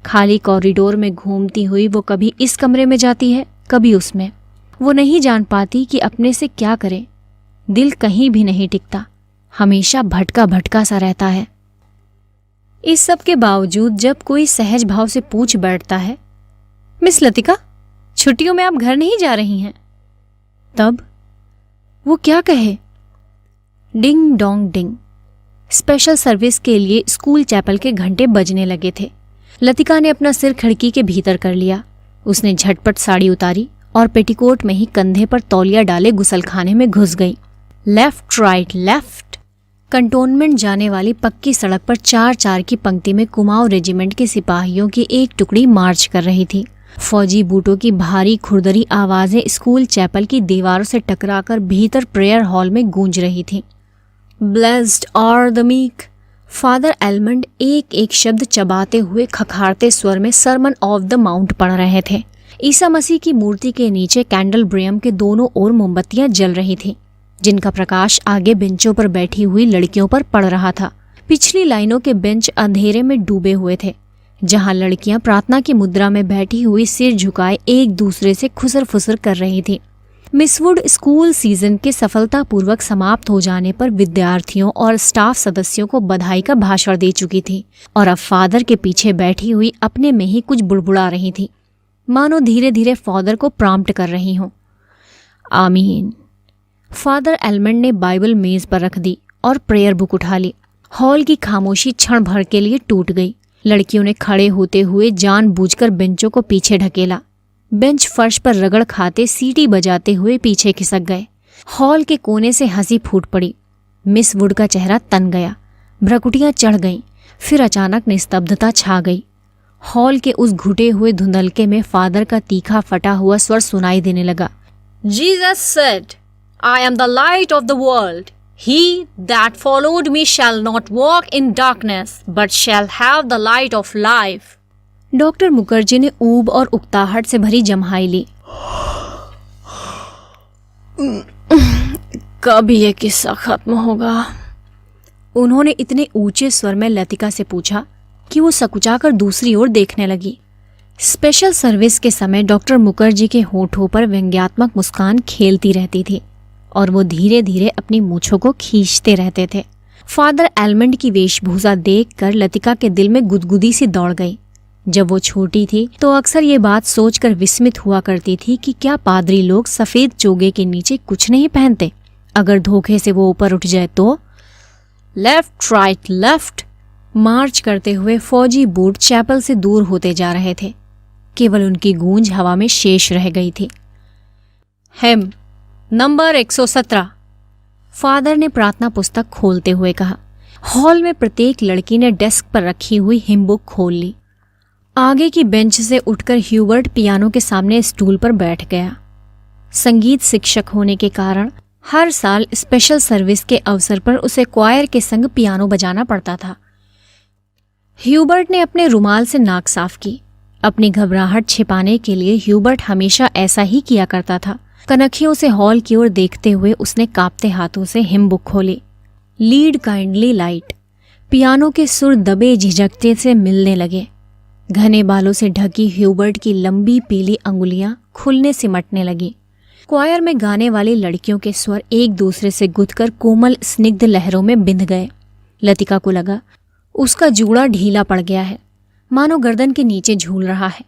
खाली कॉरिडोर में घूमती हुई वो कभी इस कमरे में जाती है, कभी उसमें। वो नहीं जान पाती कि अपने से क्या करे। दिल कहीं भी नहीं टिकता, हमेशा भटका भटका सा रहता है। इस सब के बावजूद जब कोई सहज भाव से पूछ बैठता है, मिस लतिका, छुट्टियों में आप घर नहीं जा रही हैं? तब वो क्या कहे? Ding dong ding. Special service के लिए स्कूल चैपल के घंटे बजने लगे थे। लतिका ने अपना सिर खिड़की के भीतर कर लिया। उसने झटपट साड़ी उतारी और पेटीकोट में ही कंधे पर तौलिया डाले गुसलखाने में घुस गई। Left right left. कंटोनमेंट जाने वाली पक्की सड़क पर 4-4 की पंक्ति में कुमाऊं रेजिमेंट के सिपाहियों की एक टुकड़ी मार्च कर रही थी। फौजी बूटों की भारी खुरदरी आवाजें स्कूल चैपल की दीवारों से टकराकर भीतर प्रेयर हॉल में गूंज रही थीं। Blessed are the meek. Father Elmond एक एक शब्द चबाते हुए खखारते स्वर में सरमन ऑफ द माउंट पढ़ रहे थे। ईसा मसीह की मूर्ति के नीचे कैंडलब्रियम के दोनों ओर मोमबत्तियां जल रही थीं, जिनका प्रकाश आगे बेंचों पर बैठी हुई लड़कियों पर पड़ रहा था। पिछली लाइनों के बेंच अंधेरे में डूबे हुए थे, जहां लड़कियां प्रार्थना की मुद्रा में बैठी हुई सिर झुकाए एक दूसरे से खुसर फुसर कर रही थी। मिसवुड स्कूल सीजन के सफलतापूर्वक समाप्त हो जाने पर विद्यार्थियों और स्टाफ सदस्यों को बधाई का भाषण दे चुकी थी और अब फादर के पीछे बैठी हुई अपने में ही कुछ बुड़बुड़ा रही थी, मानो धीरे धीरे फादर को प्रॉम्प्ट कर रही हों। आमीन। फादर एलमंड ने बाइबल मेज पर रख दी और प्रेयर बुक उठा ली। हॉल की खामोशी क्षण भर के लिए टूट गई। लड़कियों ने खड़े होते हुए जानबूझकर बेंचों को पीछे ढकेला। बेंच फर्श पर रगड़ खाते सीटी बजाते हुए पीछे खिसक गए। हॉल के कोने से हंसी फूट पड़ी। मिस वुड का चेहरा तन गया, भ्रकुटियां चढ़ गईं, फिर अचानक निस्तब्धता छा गई। हॉल के उस घुटे हुए धुंधलके में फादर का तीखा फटा हुआ स्वर सुनाई देने लगा। Jesus said, I am the light of the world. He that followed me shall not walk in darkness, but shall have the light of life. Doctor Mukherjee ने ऊब और उकताहट से भरी जम्हाई ली। कब ये किस्सा खत्म होगा? उन्होंने इतने ऊंचे स्वर में लतिका से पूछा कि वो सकुचाकर दूसरी ओर देखने लगी। स्पेशल सर्विस के समय डॉक्टर मुखर्जी के होठों पर व्यंग्यात्मक मुस्कान खेलती रहती थी और वो धीरे धीरे अपनी मूंछों को खींचते रहते थे। फादर एलमंड की वेशभूषा देखकर लतिका के दिल में गुदगुदी सी दौड़ गई। जब वो छोटी थी तो अक्सर ये बात सोचकर विस्मित हुआ करती थी कि क्या पादरी लोग सफेद चोगे के नीचे कुछ नहीं पहनते? अगर धोखे से वो ऊपर उठ जाए तो? लेफ्ट राइट लेफ्ट मार्च करते हुए फौजी बूट चैपल से दूर होते जा रहे थे। केवल उनकी गूंज हवा में शेष रह गई थी। हेम नंबर 117, फादर ने प्रार्थना पुस्तक खोलते हुए कहा। हॉल में प्रत्येक लड़की ने डेस्क पर रखी हुई हिम बुक खोल ली। आगे की बेंच से उठकर ह्यूबर्ट पियानो के सामने स्टूल पर बैठ गया। संगीत शिक्षक होने के कारण हर साल स्पेशल सर्विस के अवसर पर उसे क्वायर के संग पियानो बजाना पड़ता था। ह्यूबर्ट ने अपने रुमाल से नाक साफ की। अपनी घबराहट छिपाने के लिए ह्यूबर्ट हमेशा ऐसा ही किया करता था। कनखियों से हॉल की ओर देखते हुए उसने कांपते हाथों से हिम बुक खोली। Lead kindly light. पियानो के सुर दबे झिझकते से मिलने लगे। घने बालों से ढकी ह्यूबर्ट की लंबी पीली अंगुलियां खुलने सिमटने लगी। क्वायर में गाने वाली लड़कियों के स्वर एक दूसरे से गुथकर कोमल स्निग्ध लहरों में बिंध गए। लतिका को लगा उसका जूड़ा ढीला पड़ गया है, मानो गर्दन के नीचे झूल रहा है।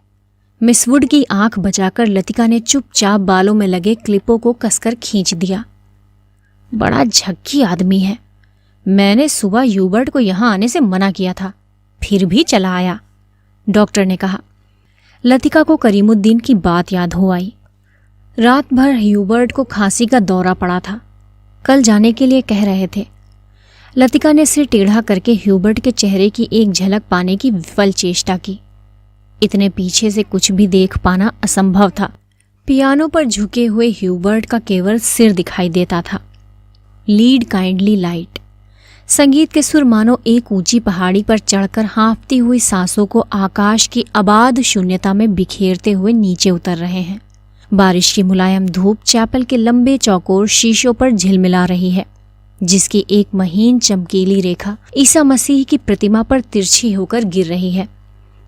मिस वुड की आंख बचाकर लतिका ने चुपचाप बालों में लगे क्लिपों को कसकर खींच दिया। बड़ा झक्की आदमी है। मैंने सुबह ह्यूबर्ट को यहां आने से मना किया था, फिर भी चला आया, डॉक्टर ने कहा। लतिका को करीमुद्दीन की बात याद हो आई। रात भर ह्यूबर्ट को खांसी का दौरा पड़ा था। कल जाने के लिए कह रहे थे। लतिका ने सिर टेढ़ा करके ह्यूबर्ट के चेहरे की एक झलक पाने की विफल चेष्टा की। इतने पीछे से कुछ भी देख पाना असंभव था। पियानो पर झुके हुए ह्यूबर्ट का केवल सिर दिखाई देता था। Lead kindly light. संगीत के सुर मानो एक ऊंची पहाड़ी पर चढ़कर हाँफती हुई सांसों को आकाश की अबाध शून्यता में बिखेरते हुए नीचे उतर रहे हैं। बारिश की मुलायम धूप चैपल के लंबे चौकोर शीशों पर झिलमिला रही है, जिसकी एक महीन चमकीली रेखा ईसा मसीह की प्रतिमा पर तिरछी होकर गिर रही है।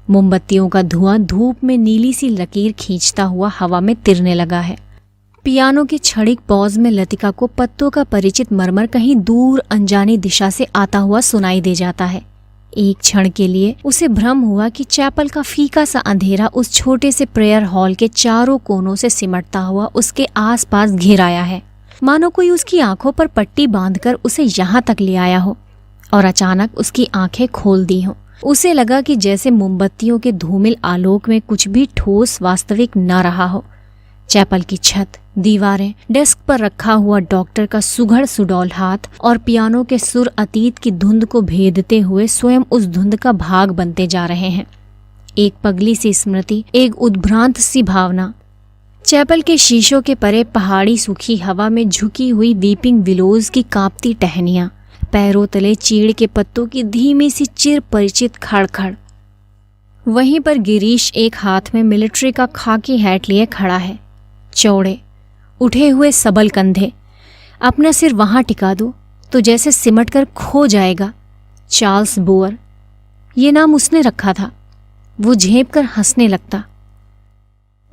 मोमबत्तियों का धुआं धूप में नीली सी लकीर खींचता हुआ हवा में तिरने लगा है। पियानो की क्षणिक पॉज में लतिका को पत्तों का परिचित मरमर कहीं दूर अनजानी दिशा से आता हुआ सुनाई दे जाता है। एक क्षण के लिए उसे भ्रम हुआ कि चैपल का फीका सा अंधेरा उस छोटे से प्रेयर हॉल के चारों कोनों से सिमटता हुआ उसके आसपास घिर आया है, मानो कोई उसकी आंखों पर पट्टी बांधकर उसे यहाँ तक ले आया हो और अचानक उसकी आंखें खोल दी हों। उसे लगा कि जैसे मोमबत्तियों के धूमिल आलोक में कुछ भी ठोस वास्तविक न रहा हो। चैपल की छत, दीवारें, डेस्क पर रखा हुआ डॉक्टर का सुघड़ सुडौल हाथ और पियानो के सुर अतीत की धुंध को भेदते हुए स्वयं उस धुंध का भाग बनते जा रहे हैं। एक पगली सी स्मृति, एक उद्भ्रांत सी भावना। चैपल के शीशों के परे पहाड़ी सूखी हवा में झुकी हुई वीपिंग विलोज की कांपती टहनियां, पैरों तले चीड़ के पत्तों की धीमी सी चिर परिचित खड़खड़। वहीं पर गिरीश एक हाथ में मिलिट्री का खाकी हैट लिए खड़ा है। चौड़े उठे हुए सबल कंधे, अपना सिर वहां टिका दो तो जैसे सिमट कर खो जाएगा। चार्ल्स बोअर, ये नाम उसने रखा था। वो झेप कर हंसने लगता।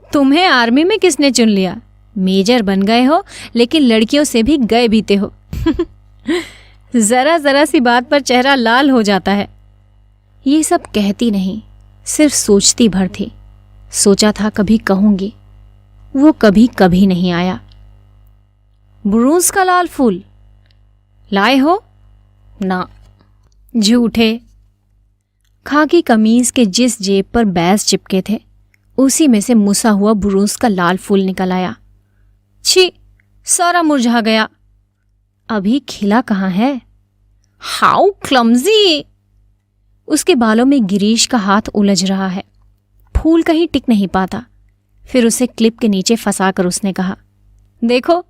तुम्हें आर्मी में किसने चुन लिया? मेजर बन गए हो, लेकिन लड़कियों से भी गए बीते हो। जरा जरा सी बात पर चेहरा लाल हो जाता है। ये सब कहती नहीं, सिर्फ सोचती भर थी। सोचा था कभी कहूंगी, वो कभी कभी नहीं आया। बुरूस का लाल फूल लाए हो? ना, झूठे। खाकी कमीज के जिस जेब पर बैज चिपके थे, उसी में से मुसा हुआ बुरूस का लाल फूल निकल आया। छी, सारा मुरझा गया। अभी खिला कहाँ है? How clumsy. उसके बालों में गिरीश का हाथ उलझ रहा है। फूल कहीं टिक नहीं पाता। फिर उसे क्लिप के नीचे फंसाकर उसने कहा, देखो।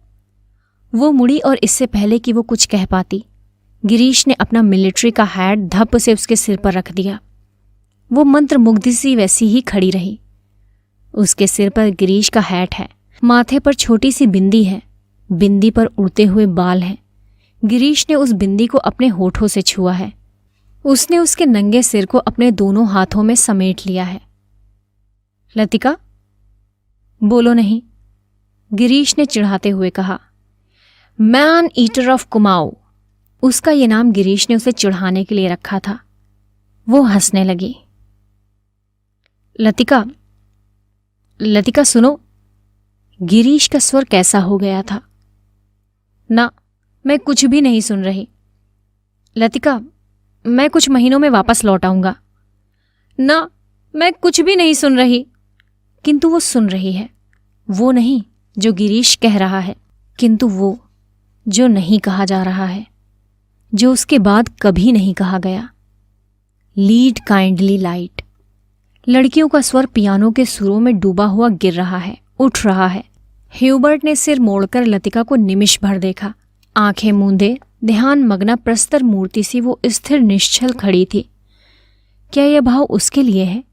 वो मुड़ी और इससे पहले कि वो कुछ कह पाती, गिरीश ने अपना मिलिट्री का हैट धप से उसके सिर पर रख दिया। वो मंत्रमुग्ध सी वैसी ही खड़ी रही। उसके सिर पर गिरीश का हैट है, माथे पर छोटी सी बिंदी है, बिंदी पर उड़ते हुए बाल हैं। गिरीश ने उस बिंदी को अपने होठों से छुआ है। उसने उसके नंगे सिर को अपने दोनों हाथों में समेट लिया है। लतिका, बोलो नहीं, गिरीश ने चिढ़ाते हुए कहा। मैन ईटर ऑफ कुमाऊं, उसका ये नाम गिरीश ने उसे चिढ़ाने के लिए रखा था। वो हंसने लगी। लतिका, लतिका सुनो। गिरीश का स्वर कैसा हो गया था। ना, मैं कुछ भी नहीं सुन रही। लतिका, मैं कुछ महीनों में वापस लौट आऊंगा। ना, मैं कुछ भी नहीं सुन रही। किंतु वो सुन रही है। वो नहीं जो गिरीश कह रहा है, किंतु वो जो नहीं कहा जा रहा है, जो उसके बाद कभी नहीं कहा गया। Lead kindly light. लड़कियों का स्वर पियानो के सुरों में डूबा हुआ गिर रहा है, उठ रहा है। ह्यूबर्ट ने सिर मोड़कर लतिका को निमिष भर देखा। आंखें मूंदे, ध्यान मग्न प्रस्तर मूर्ति सी वो स्थिर निश्चल खड़ी थी। क्या यह भाव उसके लिए है?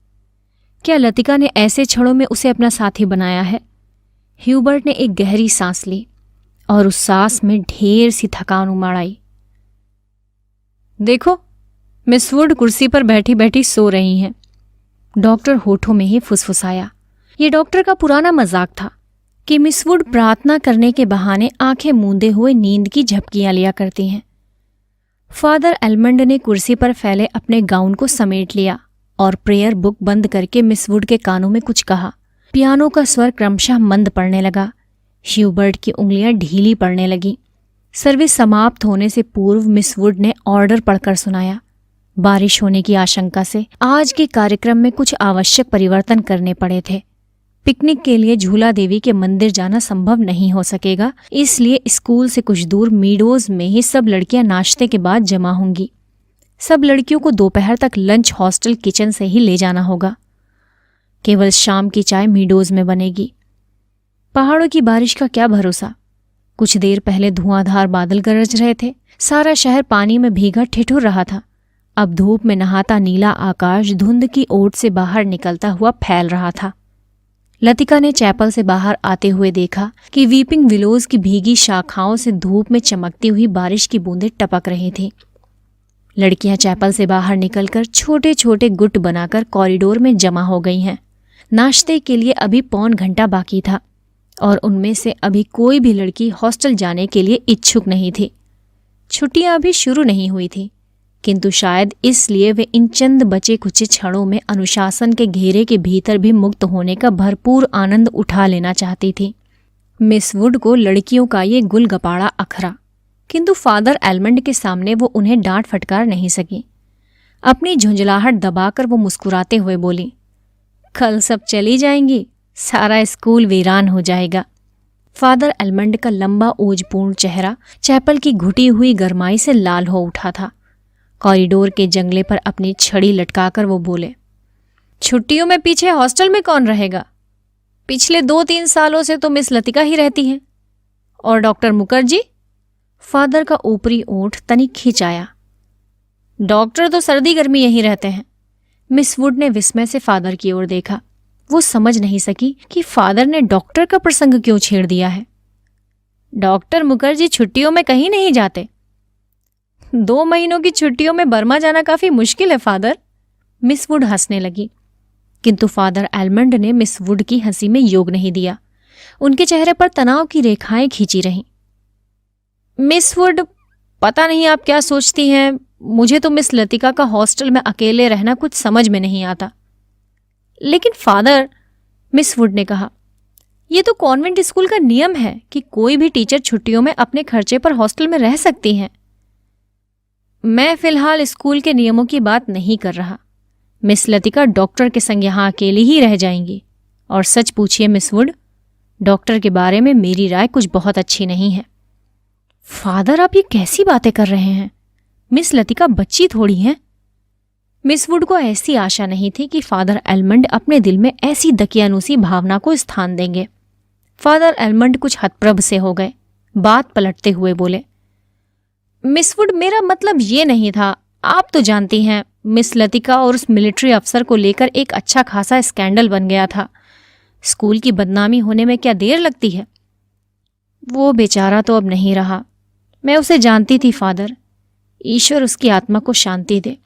क्या लतिका ने ऐसे क्षणों में उसे अपना साथी बनाया है? ह्यूबर्ट ने एक गहरी सांस ली और उस सांस में ढेर सी थकान उमड़ आई। देखो, मिस वुड कुर्सी पर बैठी बैठी सो रही हैं। डॉक्टर होठों में ही फुसफुसाया। ये डॉक्टर का पुराना मजाक था कि मिस वुड प्रार्थना करने के बहाने आंखें मूंदे हुए नींद की झपकियां लिया करती हैं। फादर एलमंड ने कुर्सी पर फैले अपने गाउन को समेट लिया और प्रेयर बुक बंद करके मिस वुड के कानों में कुछ कहा। पियानो का स्वर क्रमशः मंद पड़ने लगा। ह्यूबर्ट की उंगलियां ढीली पड़ने लगी। सर्विस समाप्त होने से पूर्व मिस वुड ने ऑर्डर पढ़कर सुनाया। बारिश होने की आशंका से आज के कार्यक्रम में कुछ आवश्यक परिवर्तन करने पड़े थे। पिकनिक के लिए झूला देवी के मंदिर जाना संभव नहीं हो सकेगा, इसलिए स्कूल से कुछ दूर मीडोज में ही सब लड़कियां नाश्ते के बाद जमा होंगी। सब लड़कियों को दोपहर तक लंच हॉस्टल किचन से ही ले जाना होगा। केवल शाम की चाय मीडोज में बनेगी। पहाड़ों की बारिश का क्या भरोसा, कुछ देर पहले धुआंधार बादल गरज रहे थे, सारा शहर पानी में भीगा ठिठुर रहा था। अब धूप में नहाता नीला आकाश धुंध की ओट से बाहर निकलता हुआ फैल रहा था। लतिका ने चैपल से बाहर आते हुए देखा कि वीपिंग विलोज की भीगी शाखाओं से धूप में चमकती हुई बारिश की बूंदें टपक रही थी। लड़कियां चैपल से बाहर निकलकर छोटे छोटे गुट बनाकर कॉरिडोर में जमा हो गई हैं। नाश्ते के लिए अभी पौन घंटा बाकी था और उनमें से अभी कोई भी लड़की हॉस्टल जाने के लिए इच्छुक नहीं थी। छुट्टियां अभी शुरू नहीं हुई थी, किंतु शायद इसलिए वे इन चंद बचे कुचे क्षणों में अनुशासन के घेरे के भीतर भी मुक्त होने का भरपूर आनंद उठा लेना चाहती थी। मिस वुड को लड़कियों का ये गुलगपाड़ा अखरा, किंतु फादर एलमंड के सामने वो उन्हें डांट फटकार नहीं सकी। अपनी झुंझलाहट दबाकर वो मुस्कुराते हुए बोली, कल सब चली जाएंगी, सारा स्कूल वीरान हो जाएगा। फादर एलमंड का लंबा ओजपूर्ण चेहरा चैपल की घुटी हुई गरमाई से लाल हो उठा था। कॉरिडोर के जंगले पर अपनी छड़ी लटकाकर वो बोले, छुट्टियों में पीछे हॉस्टल में कौन रहेगा? पिछले 2-3 सालों से तो मिस लतिका ही रहती हैं। और डॉक्टर मुखर्जी? फादर का ऊपरी ओंठ तनिक खिंचाया। डॉक्टर तो सर्दी गर्मी यहीं रहते हैं। मिस वुड ने विस्मय से फादर की ओर देखा। वो समझ नहीं सकी कि फादर ने डॉक्टर का प्रसंग क्यों छेड़ दिया है। डॉक्टर मुखर्जी छुट्टियों में कहीं नहीं जाते। 2 महीनों की छुट्टियों में बर्मा जाना काफी मुश्किल है फादर। मिस वुड हंसने लगी, किंतु फादर एलमंड ने मिस वुड की हंसी में योग नहीं दिया। उनके चेहरे पर तनाव की रेखाएं खींची रहीं। मिस वुड, पता नहीं आप क्या सोचती हैं, मुझे तो मिस लतिका का हॉस्टल में अकेले रहना कुछ समझ में नहीं आता। लेकिन फादर, मिस वुड ने कहा, यह तो कॉन्वेंट स्कूल का नियम है कि कोई भी टीचर छुट्टियों में अपने खर्चे पर हॉस्टल में रह सकती हैं। मैं फिलहाल स्कूल के नियमों की बात नहीं कर रहा। मिस लतिका डॉक्टर के संग यहाँ अकेली ही रह जाएंगी। और सच पूछिए मिस वुड, डॉक्टर के बारे में मेरी राय कुछ बहुत अच्छी नहीं है। फादर, आप ये कैसी बातें कर रहे हैं? मिस लतिका बच्ची थोड़ी हैं। मिस वुड को ऐसी आशा नहीं थी कि फादर एलमंड अपने दिल में ऐसी दकियानूसी भावना को स्थान देंगे। फादर एलमंड कुछ हतप्रभ से हो गए। बात पलटते हुए बोले, मिस वुड, मेरा मतलब ये नहीं था। आप तो जानती हैं, मिस लतिका और उस मिलिट्री अफसर को लेकर एक अच्छा खासा स्कैंडल बन गया था। स्कूल की बदनामी होने में क्या देर लगती है? वो बेचारा तो अब नहीं रहा। मैं उसे जानती थी फादर। ईश्वर उसकी आत्मा को शांति दे।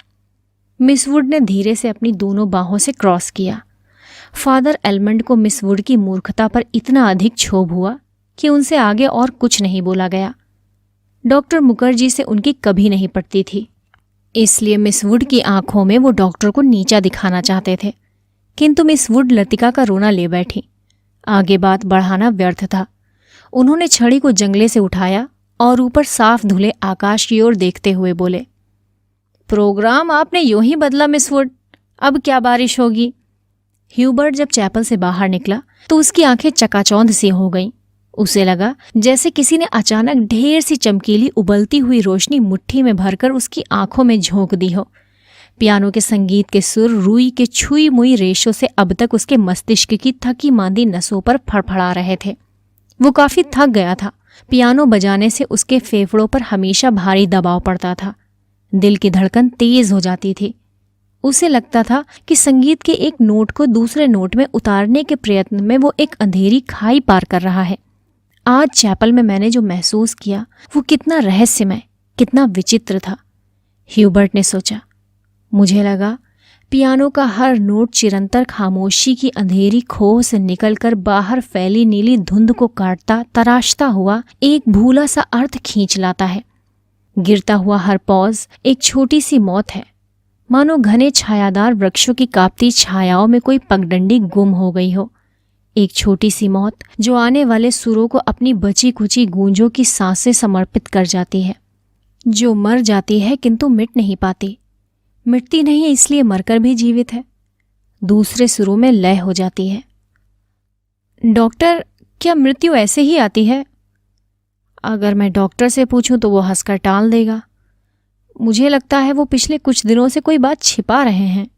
मिस वुड ने धीरे से अपनी दोनों बाहों से क्रॉस किया। फादर एलमंड को मिस वुड की मूर्खता पर इतना अधिक क्षोभ हुआ कि उनसे आगे और कुछ नहीं बोला गया। डॉक्टर मुखर्जी से उनकी कभी नहीं पटती थी, इसलिए मिस वुड की आंखों में वो डॉक्टर को नीचा दिखाना चाहते थे। किंतु मिस वुड लतिका का रोना ले बैठी। आगे बात बढ़ाना व्यर्थ था। उन्होंने छड़ी को जंगले से उठाया और ऊपर साफ धुले आकाश की ओर देखते हुए बोले, प्रोग्राम आपने यूं ही बदला मिस वुड, अब क्या बारिश होगी? ह्यूबर्ट जब चैपल से बाहर निकला तो उसकी आंखें चकाचौंध सी हो गईं। उसे लगा जैसे किसी ने अचानक ढेर सी चमकीली उबलती हुई रोशनी मुट्ठी में भरकर उसकी आंखों में झोंक दी हो। पियानो के संगीत के सुर रुई के छुई मुई रेशों से अब तक उसके मस्तिष्क की थकी मांदी नसों पर फड़फड़ा रहे थे। वो काफी थक गया था। पियानो बजाने से उसके फेफड़ों पर हमेशा भारी दबाव पड़ता था। दिल की धड़कन तेज हो जाती थी। उसे लगता था कि संगीत के एक नोट को दूसरे नोट में उतारने के प्रयत्न में वो एक अंधेरी खाई पार कर रहा है। आज चैपल में मैंने जो महसूस किया वो कितना रहस्यमय, कितना विचित्र था, ह्यूबर्ट ने सोचा। मुझे लगा पियानो का हर नोट चिरंतर खामोशी की अंधेरी खोह से निकलकर बाहर फैली नीली धुंध को काटता तराशता हुआ एक भूला सा अर्थ खींच लाता है। गिरता हुआ हर पॉज एक छोटी सी मौत है, मानो घने छायादार वृक्षों की कांपती छायाओं में कोई पगडंडी गुम हो गई हो। एक छोटी सी मौत जो आने वाले सुरों को अपनी बची कुची गूंजों की सांसें समर्पित कर जाती है, जो मर जाती है किंतु मिट नहीं पाती। मिटती नहीं इसलिए मरकर भी जीवित है, दूसरे सुरों में लय हो जाती है। डॉक्टर, क्या मृत्यु ऐसे ही आती है? अगर मैं डॉक्टर से पूछूं तो वो हंसकर टाल देगा। मुझे लगता है वो पिछले कुछ दिनों से कोई बात छिपा रहे हैं।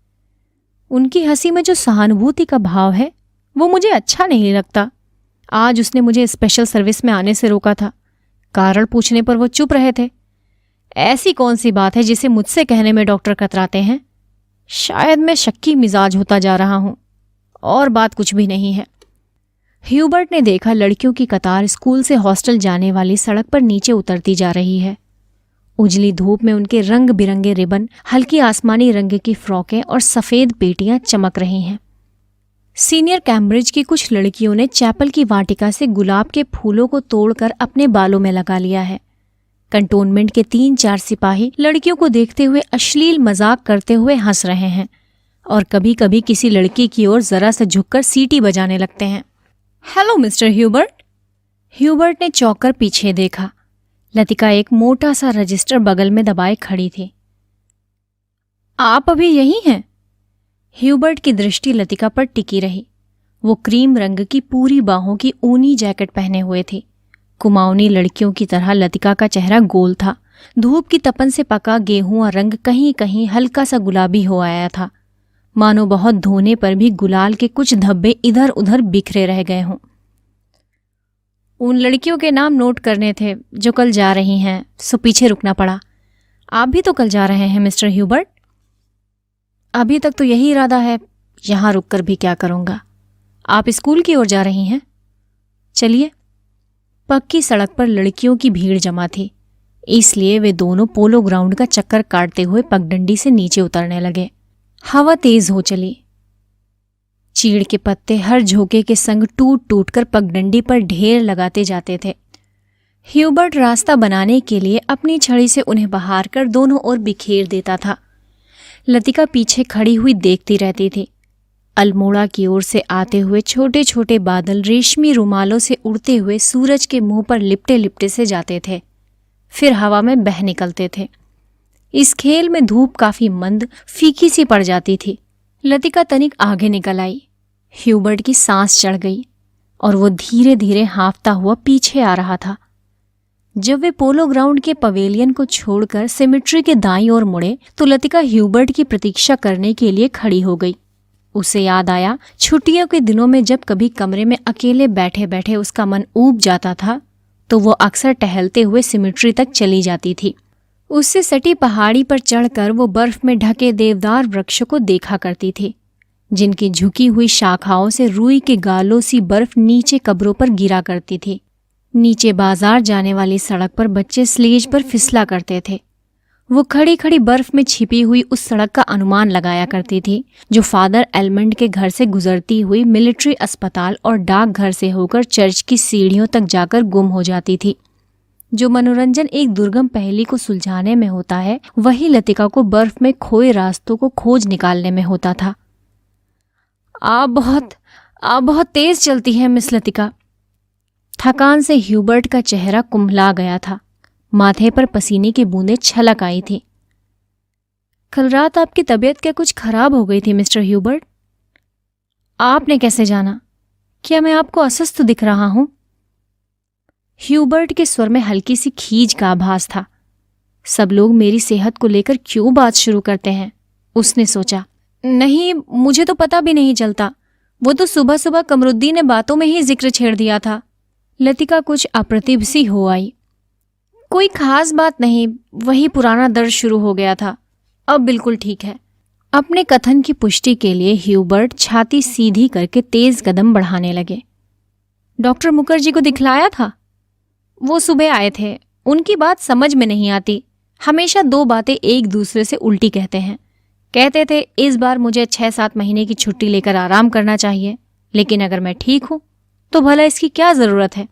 उनकी हंसी में जो सहानुभूति का भाव है वो मुझे अच्छा नहीं लगता। आज उसने मुझे स्पेशल सर्विस में आने से रोका था, कारण पूछने पर वो चुप रहे थे। ऐसी कौन सी बात है जिसे मुझसे कहने में डॉक्टर कतराते हैं? शायद मैं शक्की मिजाज होता जा रहा हूं, और बात कुछ भी नहीं है। ह्यूबर्ट ने देखा लड़कियों की कतार स्कूल से हॉस्टल जाने वाली सड़क पर नीचे उतरती जा रही है। उजली धूप में उनके रंग बिरंगे रिबन, हल्की आसमानी रंग की फ्रॉकें और सफेद पेटियां चमक रही हैं। सीनियर कैम्ब्रिज की कुछ लड़कियों ने चैपल की वाटिका से गुलाब के फूलों को तोड़कर अपने बालों में लगा लिया है। कंटोनमेंट के 3-4 सिपाही लड़कियों को देखते हुए अश्लील मजाक करते हुए हंस रहे हैं और कभी कभी किसी लड़की की ओर जरा से झुककर सीटी बजाने लगते हैं। Hello mister Hubert. ह्यूबर्ट ने चौंक कर पीछे देखा। लतिका एक मोटा सा रजिस्टर बगल में दबाए खड़ी थी। आप अभी यही हैं? ह्यूबर्ट की दृष्टि लतिका पर टिकी रही। वो क्रीम रंग की पूरी बाहों की ऊनी जैकेट पहने हुए थी। कुमाऊनी लड़कियों की तरह लतिका का चेहरा गोल था। धूप की तपन से पका गेहूं रंग कहीं कहीं हल्का सा गुलाबी हो आया था, मानो बहुत धोने पर भी गुलाल के कुछ धब्बे इधर उधर बिखरे रह गए हों। उन लड़कियों के नाम नोट करने थे जो कल जा रही हैं, सो पीछे रुकना पड़ा। आप भी तो कल जा रहे हैं मिस्टर ह्यूबर्ट? अभी तक तो यही इरादा है, यहां रुककर भी क्या करूंगा। आप स्कूल की ओर जा रही हैं? चलिए। पक्की सड़क पर लड़कियों की भीड़ जमा थी, इसलिए वे दोनों पोलो ग्राउंड का चक्कर काटते हुए पगडंडी से नीचे उतरने लगे। हवा तेज हो चली। चीड़ के पत्ते हर झोंके के संग टूट टूट कर पगडंडी पर ढेर लगाते जाते थे। ह्यूबर्ट रास्ता बनाने के लिए अपनी छड़ी से उन्हें बहार कर दोनों ओर बिखेर देता था। लतिका पीछे खड़ी हुई देखती रहती थी। अल्मोड़ा की ओर से आते हुए छोटे छोटे बादल रेशमी रुमालों से उड़ते हुए सूरज के मुंह पर लिपटे लिपटे से जाते थे, फिर हवा में बह निकलते थे। इस खेल में धूप काफी मंद फीकी सी पड़ जाती थी। लतिका तनिक आगे निकल आई। ह्यूबर्ट की सांस चढ़ गई और वो धीरे धीरे हाँफता हुआ पीछे आ रहा था। जब वे पोलो ग्राउंड के पवेलियन को छोड़कर सिमेट्री के दाईं ओर मुड़े तो लतिका ह्यूबर्ट की प्रतीक्षा करने के लिए खड़ी हो गई। उसे याद आया, छुट्टियों के दिनों में जब कभी कमरे में अकेले बैठे बैठे उसका मन ऊब जाता था तो वो अक्सर टहलते हुए सिमेट्री तक चली जाती थी। उससे सटी पहाड़ी पर चढ़कर वो बर्फ में ढके देवदार वृक्षों को देखा करती थी, जिनकी झुकी हुई शाखाओं से रुई के गालों सी बर्फ नीचे कब्रों पर गिरा करती थी। नीचे बाजार जाने वाली सड़क पर बच्चे स्लेज पर फिसला करते थे। वो खड़ी खड़ी बर्फ में छिपी हुई उस सड़क का अनुमान लगाया करती थी जो फादर एलमंड के घर से गुजरती हुई मिलिट्री अस्पताल और डाक घर से होकर चर्च की सीढ़ियों तक जाकर गुम हो जाती थी। जो मनोरंजन एक दुर्गम पहेली को सुलझाने में होता है, वही लतिका को बर्फ में खोए रास्तों को खोज निकालने में होता था। आप बहुत तेज चलती हैं मिस लतिका। थकान से ह्यूबर्ट का चेहरा कुम्हला गया था। माथे पर पसीने की बूंदें छलक आई थी। कल रात आपकी तबीयत क्या कुछ खराब हो गई थी मिस्टर ह्यूबर्ट? आपने कैसे जाना? क्या मैं आपको अस्वस्थ दिख रहा हूं? ह्यूबर्ट के स्वर में हल्की सी खीज का आभास था। सब लोग मेरी सेहत को लेकर क्यों बात शुरू करते हैं, उसने सोचा। नहीं, मुझे तो पता भी नहीं चलता। वो तो सुबह सुबह कमरुद्दीन ने बातों में ही जिक्र छेड़ दिया था। लतिका कुछ अप्रतिभ सी हो आई। कोई खास बात नहीं, वही पुराना दर्द शुरू हो गया था, अब बिल्कुल ठीक है। अपने कथन की पुष्टि के लिए ह्यूबर्ट छाती सीधी करके तेज कदम बढ़ाने लगे। डॉक्टर मुखर्जी को दिखलाया था? वो सुबह आए थे। उनकी बात समझ में नहीं आती, हमेशा 2 बातें एक दूसरे से उल्टी कहते हैं। कहते थे इस बार मुझे 6-7 महीने की छुट्टी लेकर आराम करना चाहिए, लेकिन अगर मैं ठीक हूं तो भला इसकी क्या जरूरत है।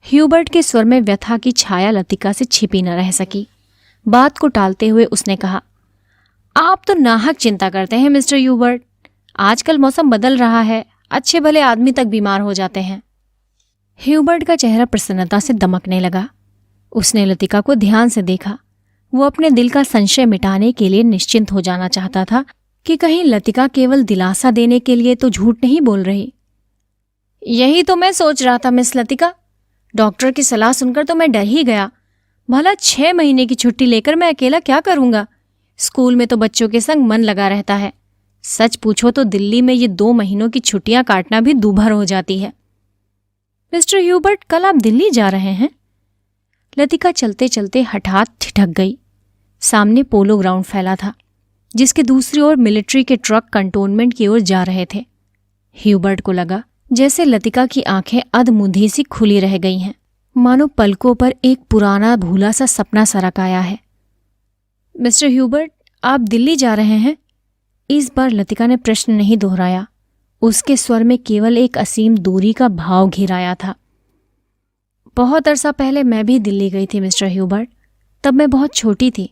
ह्यूबर्ट के स्वर में व्यथा की छाया लतिका से छिपी न रह सकी। बात को टालते हुए उसने कहा, आप तो नाहक चिंता करते हैं मिस्टर ह्यूबर्ट। आजकल मौसम बदल रहा है, अच्छे भले आदमी तक बीमार हो जाते हैं। ह्यूबर्ट का चेहरा प्रसन्नता से दमकने लगा। उसने लतिका को ध्यान से देखा। वो अपने दिल का संशय मिटाने के लिए निश्चिंत हो जाना चाहता था कि कहीं लतिका केवल दिलासा देने के लिए तो झूठ नहीं बोल रही। यही तो मैं सोच रहा था मिस लतिका। डॉक्टर की सलाह सुनकर तो मैं डर ही गया। भला 6 महीने की छुट्टी लेकर मैं अकेला क्या करूंगा? स्कूल में तो बच्चों के संग मन लगा रहता है। सच पूछो तो दिल्ली में ये 2 महीनों की छुट्टियां काटना भी दूभर हो जाती है। मिस्टर ह्यूबर्ट, कल आप दिल्ली जा रहे हैं? लतिका चलते चलते हठात ठिठक गई। सामने पोलो ग्राउंड फैला था, जिसके दूसरी ओर मिलिट्री के ट्रक कंटोनमेंट की ओर जा रहे थे। ह्यूबर्ट को लगा जैसे लतिका की आंखें अधमुंधी सी खुली रह गई हैं, मानो पलकों पर एक पुराना भूला सा सपना सरक आया है। मिस्टर ह्यूबर्ट, आप दिल्ली जा रहे हैं? इस बार लतिका ने प्रश्न नहीं दोहराया। उसके स्वर में केवल एक असीम दूरी का भाव घिराया था। बहुत अरसा पहले मैं भी दिल्ली गई थी मिस्टर ह्यूबर्ट। तब मैं बहुत छोटी थी।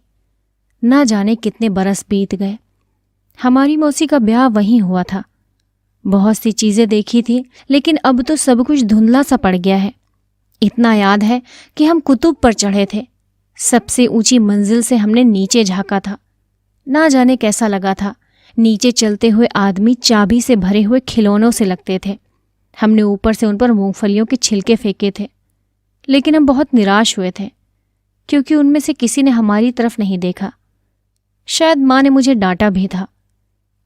ना जाने कितने बरस बीत गए। हमारी मौसी का ब्याह वहीं हुआ था। बहुत सी चीज़ें देखी थी, लेकिन अब तो सब कुछ धुंधला सा पड़ गया है। इतना याद है कि हम कुतुब पर चढ़े थे। सबसे ऊंची मंजिल से हमने नीचे झांका था। ना जाने कैसा लगा था। नीचे चलते हुए आदमी चाबी से भरे हुए खिलौनों से लगते थे। हमने ऊपर से उन पर मूंगफलियों के छिलके फेंके थे, लेकिन हम बहुत निराश हुए थे, क्योंकि उनमें से किसी ने हमारी तरफ नहीं देखा। शायद माँ ने मुझे डांटा भी था,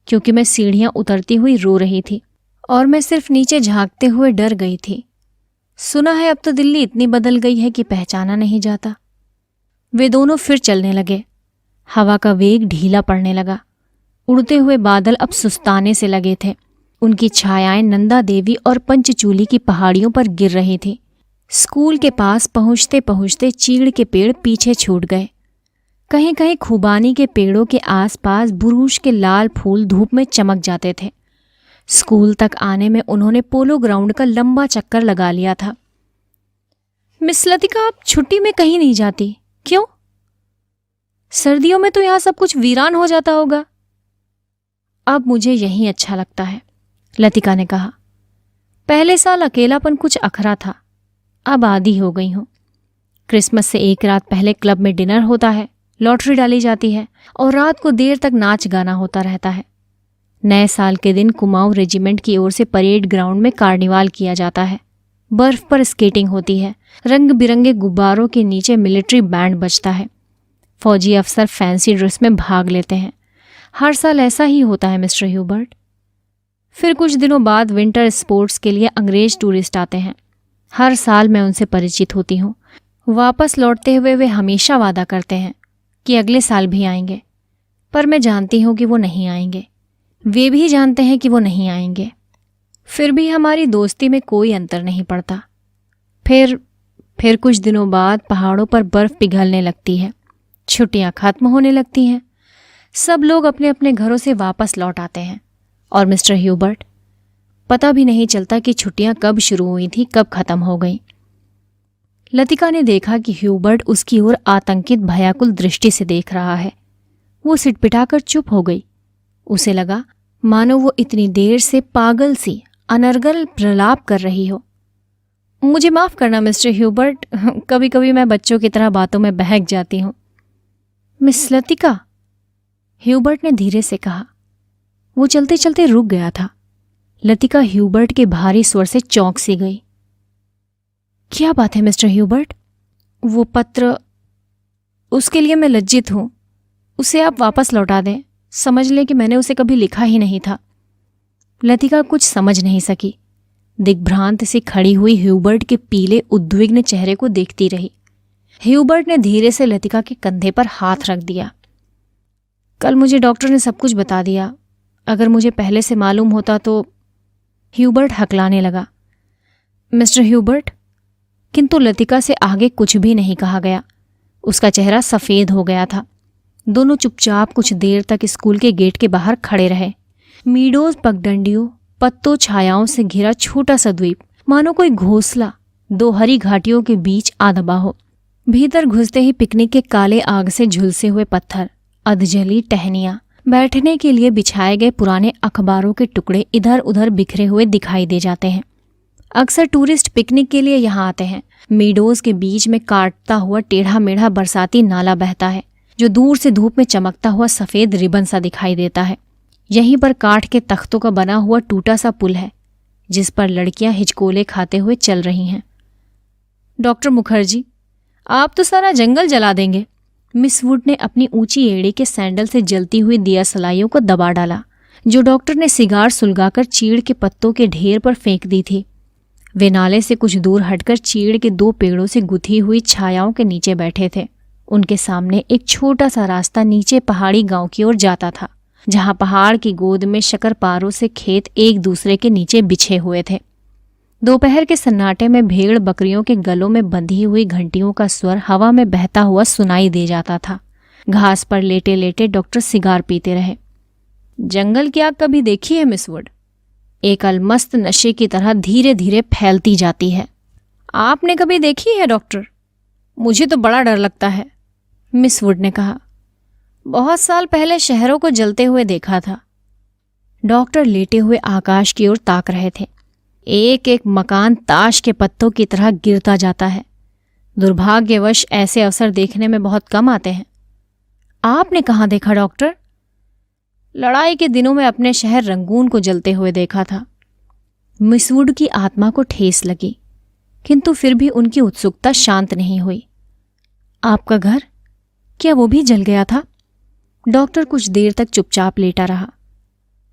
क्योंकि मैं सीढ़ियाँ उतरती हुई रो रही थी और मैं सिर्फ नीचे झांकते हुए डर गई थी। सुना है अब तो दिल्ली इतनी बदल गई है कि पहचाना नहीं जाता। वे दोनों फिर चलने लगे। हवा का वेग ढीला पड़ने लगा। उड़ते हुए बादल अब सुस्ताने से लगे थे। उनकी छायाएं नंदा देवी और पंचचूली की पहाड़ियों पर गिर रही थी। स्कूल के पास पहुंचते पहुंचते चीड़ के पेड़ पीछे छूट गए। कहीं कहीं खुबानी के पेड़ों के आसपास बुरुश के लाल फूल धूप में चमक जाते थे। स्कूल तक आने में उन्होंने पोलो ग्राउंड का लंबा चक्कर लगा लिया था। मिस लतिका, आप छुट्टी में कहीं नहीं जाती, क्यों? सर्दियों में तो यहाँ सब कुछ वीरान हो जाता होगा। अब मुझे यहीं अच्छा लगता है, लतिका ने कहा। पहले साल अकेलापन कुछ अखरा था, अब आदी हो गई हूं। क्रिसमस से एक रात पहले क्लब में डिनर होता है, लॉटरी डाली जाती है और रात को देर तक नाच गाना होता रहता है। नए साल के दिन कुमाऊं रेजिमेंट की ओर से परेड ग्राउंड में कार्निवाल किया जाता है। बर्फ पर स्केटिंग होती है। रंग बिरंगे गुब्बारों के नीचे मिलिट्री बैंड बजता है। फौजी अफसर फैंसी ड्रेस में भाग लेते हैं। हर साल ऐसा ही होता है मिस्टर ह्यूबर्ट। फिर कुछ दिनों बाद विंटर स्पोर्ट्स के लिए अंग्रेज टूरिस्ट आते हैं। हर साल मैं उनसे परिचित होती हूँ। वापस लौटते हुए वे हमेशा वादा करते हैं कि अगले साल भी आएंगे, पर मैं जानती हूँ कि वो नहीं आएंगे। वे भी जानते हैं कि वो नहीं आएंगे। फिर भी हमारी दोस्ती में कोई अंतर नहीं पड़ता। फिर कुछ दिनों बाद पहाड़ों पर बर्फ पिघलने लगती है। छुट्टियां खत्म होने लगती हैं। सब लोग अपने अपने घरों से वापस लौट आते हैं। और मिस्टर ह्यूबर्ट, पता भी नहीं चलता कि छुट्टियां कब शुरू हुई थी, कब खत्म हो गई। लतिका ने देखा कि ह्यूबर्ट उसकी ओर आतंकित भयाकुल दृष्टि से देख रहा है। वो सिटपिटाकर चुप हो गई। उसे लगा मानो वो इतनी देर से पागल सी अनर्गल प्रलाप कर रही हो। मुझे माफ करना मिस्टर ह्यूबर्ट, कभी कभी मैं बच्चों की तरह बातों में बहक जाती हूँ। मिस लतिका, ह्यूबर्ट ने धीरे से कहा। वो चलते चलते रुक गया था। लतिका ह्यूबर्ट के भारी स्वर से चौंक सी गई। क्या बात है मिस्टर ह्यूबर्ट? वो पत्र, उसके लिए मैं लज्जित हूं। उसे आप वापस लौटा दें। समझ लें कि मैंने उसे कभी लिखा ही नहीं था। लतिका कुछ समझ नहीं सकी। दिग्भ्रांत से खड़ी हुई ह्यूबर्ट के पीले उद्विग्न चेहरे को देखती रही। ह्यूबर्ट ने धीरे से लतिका के कंधे पर हाथ रख दिया। कल मुझे डॉक्टर ने सब कुछ बता दिया। अगर मुझे पहले से मालूम होता तो। ह्यूबर्ट हकलाने लगा। मिस्टर ह्यूबर्ट, किंतु लतिका से आगे कुछ भी नहीं कहा गया। उसका चेहरा सफ़ेद हो गया था। दोनों चुपचाप कुछ देर तक स्कूल के गेट के बाहर खड़े रहे। मीडोज पगडंडियों, पत्तों छायाओं से घिरा छोटा सा द्वीप, मानो कोई घोंसला दो हरी घाटियों के बीच आ दबा हो। भीतर घुसते ही पिकनिक के काले आग से झुलसे हुए पत्थर, अधजली टहनियां, बैठने के लिए बिछाए गए पुराने अखबारों के टुकड़े इधर उधर बिखरे हुए दिखाई दे जाते हैं। अक्सर टूरिस्ट पिकनिक के लिए यहाँ आते हैं। मीडोज के बीच में काटता हुआ टेढ़ा मेढ़ा बरसाती नाला बहता है, जो दूर से धूप में चमकता हुआ सफ़ेद रिबन सा दिखाई देता है। यहीं पर काठ के तख्तों का बना हुआ टूटा सा पुल है, जिस पर लड़कियां हिचकोले खाते हुए चल रही हैं। डॉक्टर मुखर्जी, आप तो सारा जंगल जला देंगे। मिस वुड ने अपनी ऊंची एड़ी के सैंडल से जलती हुई दिया सलाइयों को दबा डाला, जो डॉक्टर ने सिगार सुलगाकर चीड़ के पत्तों के ढेर पर फेंक दी थी। वे नाले से कुछ दूर हटकर चीड़ के 2 पेड़ों से गुथी हुई छायाओं के नीचे बैठे थे। उनके सामने एक छोटा सा रास्ता नीचे पहाड़ी गांव की ओर जाता था, जहां पहाड़ की गोद में शकरपारों से खेत एक दूसरे के नीचे बिछे हुए थे। दोपहर के सन्नाटे में भेड़ बकरियों के गलों में बंधी हुई घंटियों का स्वर हवा में बहता हुआ सुनाई दे जाता था। घास पर लेटे लेटे डॉक्टर सिगार पीते रहे। जंगल की आग कभी देखी है मिस वुड? एक अलमस्त नशे की तरह धीरे धीरे फैलती जाती है। आपने कभी देखी है डॉक्टर? मुझे तो बड़ा डर लगता है, मिस वुड ने कहा। बहुत साल पहले शहरों को जलते हुए देखा था। डॉक्टर लेटे हुए आकाश की ओर ताक रहे थे। एक एक मकान ताश के पत्तों की तरह गिरता जाता है। दुर्भाग्यवश ऐसे अवसर देखने में बहुत कम आते हैं। आपने कहाँ देखा डॉक्टर? लड़ाई के दिनों में अपने शहर रंगून को जलते हुए देखा था। मिस वुड की आत्मा को ठेस लगी, किंतु फिर भी उनकी उत्सुकता शांत नहीं हुई। आपका घर, क्या वो भी जल गया था? डॉक्टर कुछ देर तक चुपचाप लेटा रहा।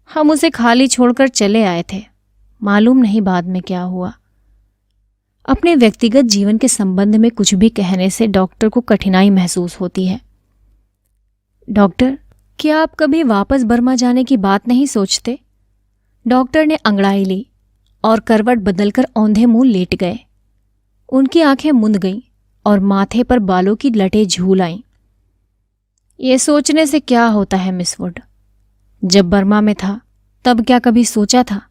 हम उसे खाली छोड़कर चले आए थे, मालूम नहीं बाद में क्या हुआ। अपने व्यक्तिगत जीवन के संबंध में कुछ भी कहने से डॉक्टर को कठिनाई महसूस होती है। डॉक्टर, क्या आप कभी वापस बर्मा जाने की बात नहीं सोचते? डॉक्टर ने अंगड़ाई ली और करवट बदलकर औंधे मुंह लेट गए। उनकी आंखें मुंद गईं और माथे पर बालों की लटें झूल आईं। ये सोचने से क्या होता है मिस वुड? जब बर्मा में था तब क्या कभी सोचा था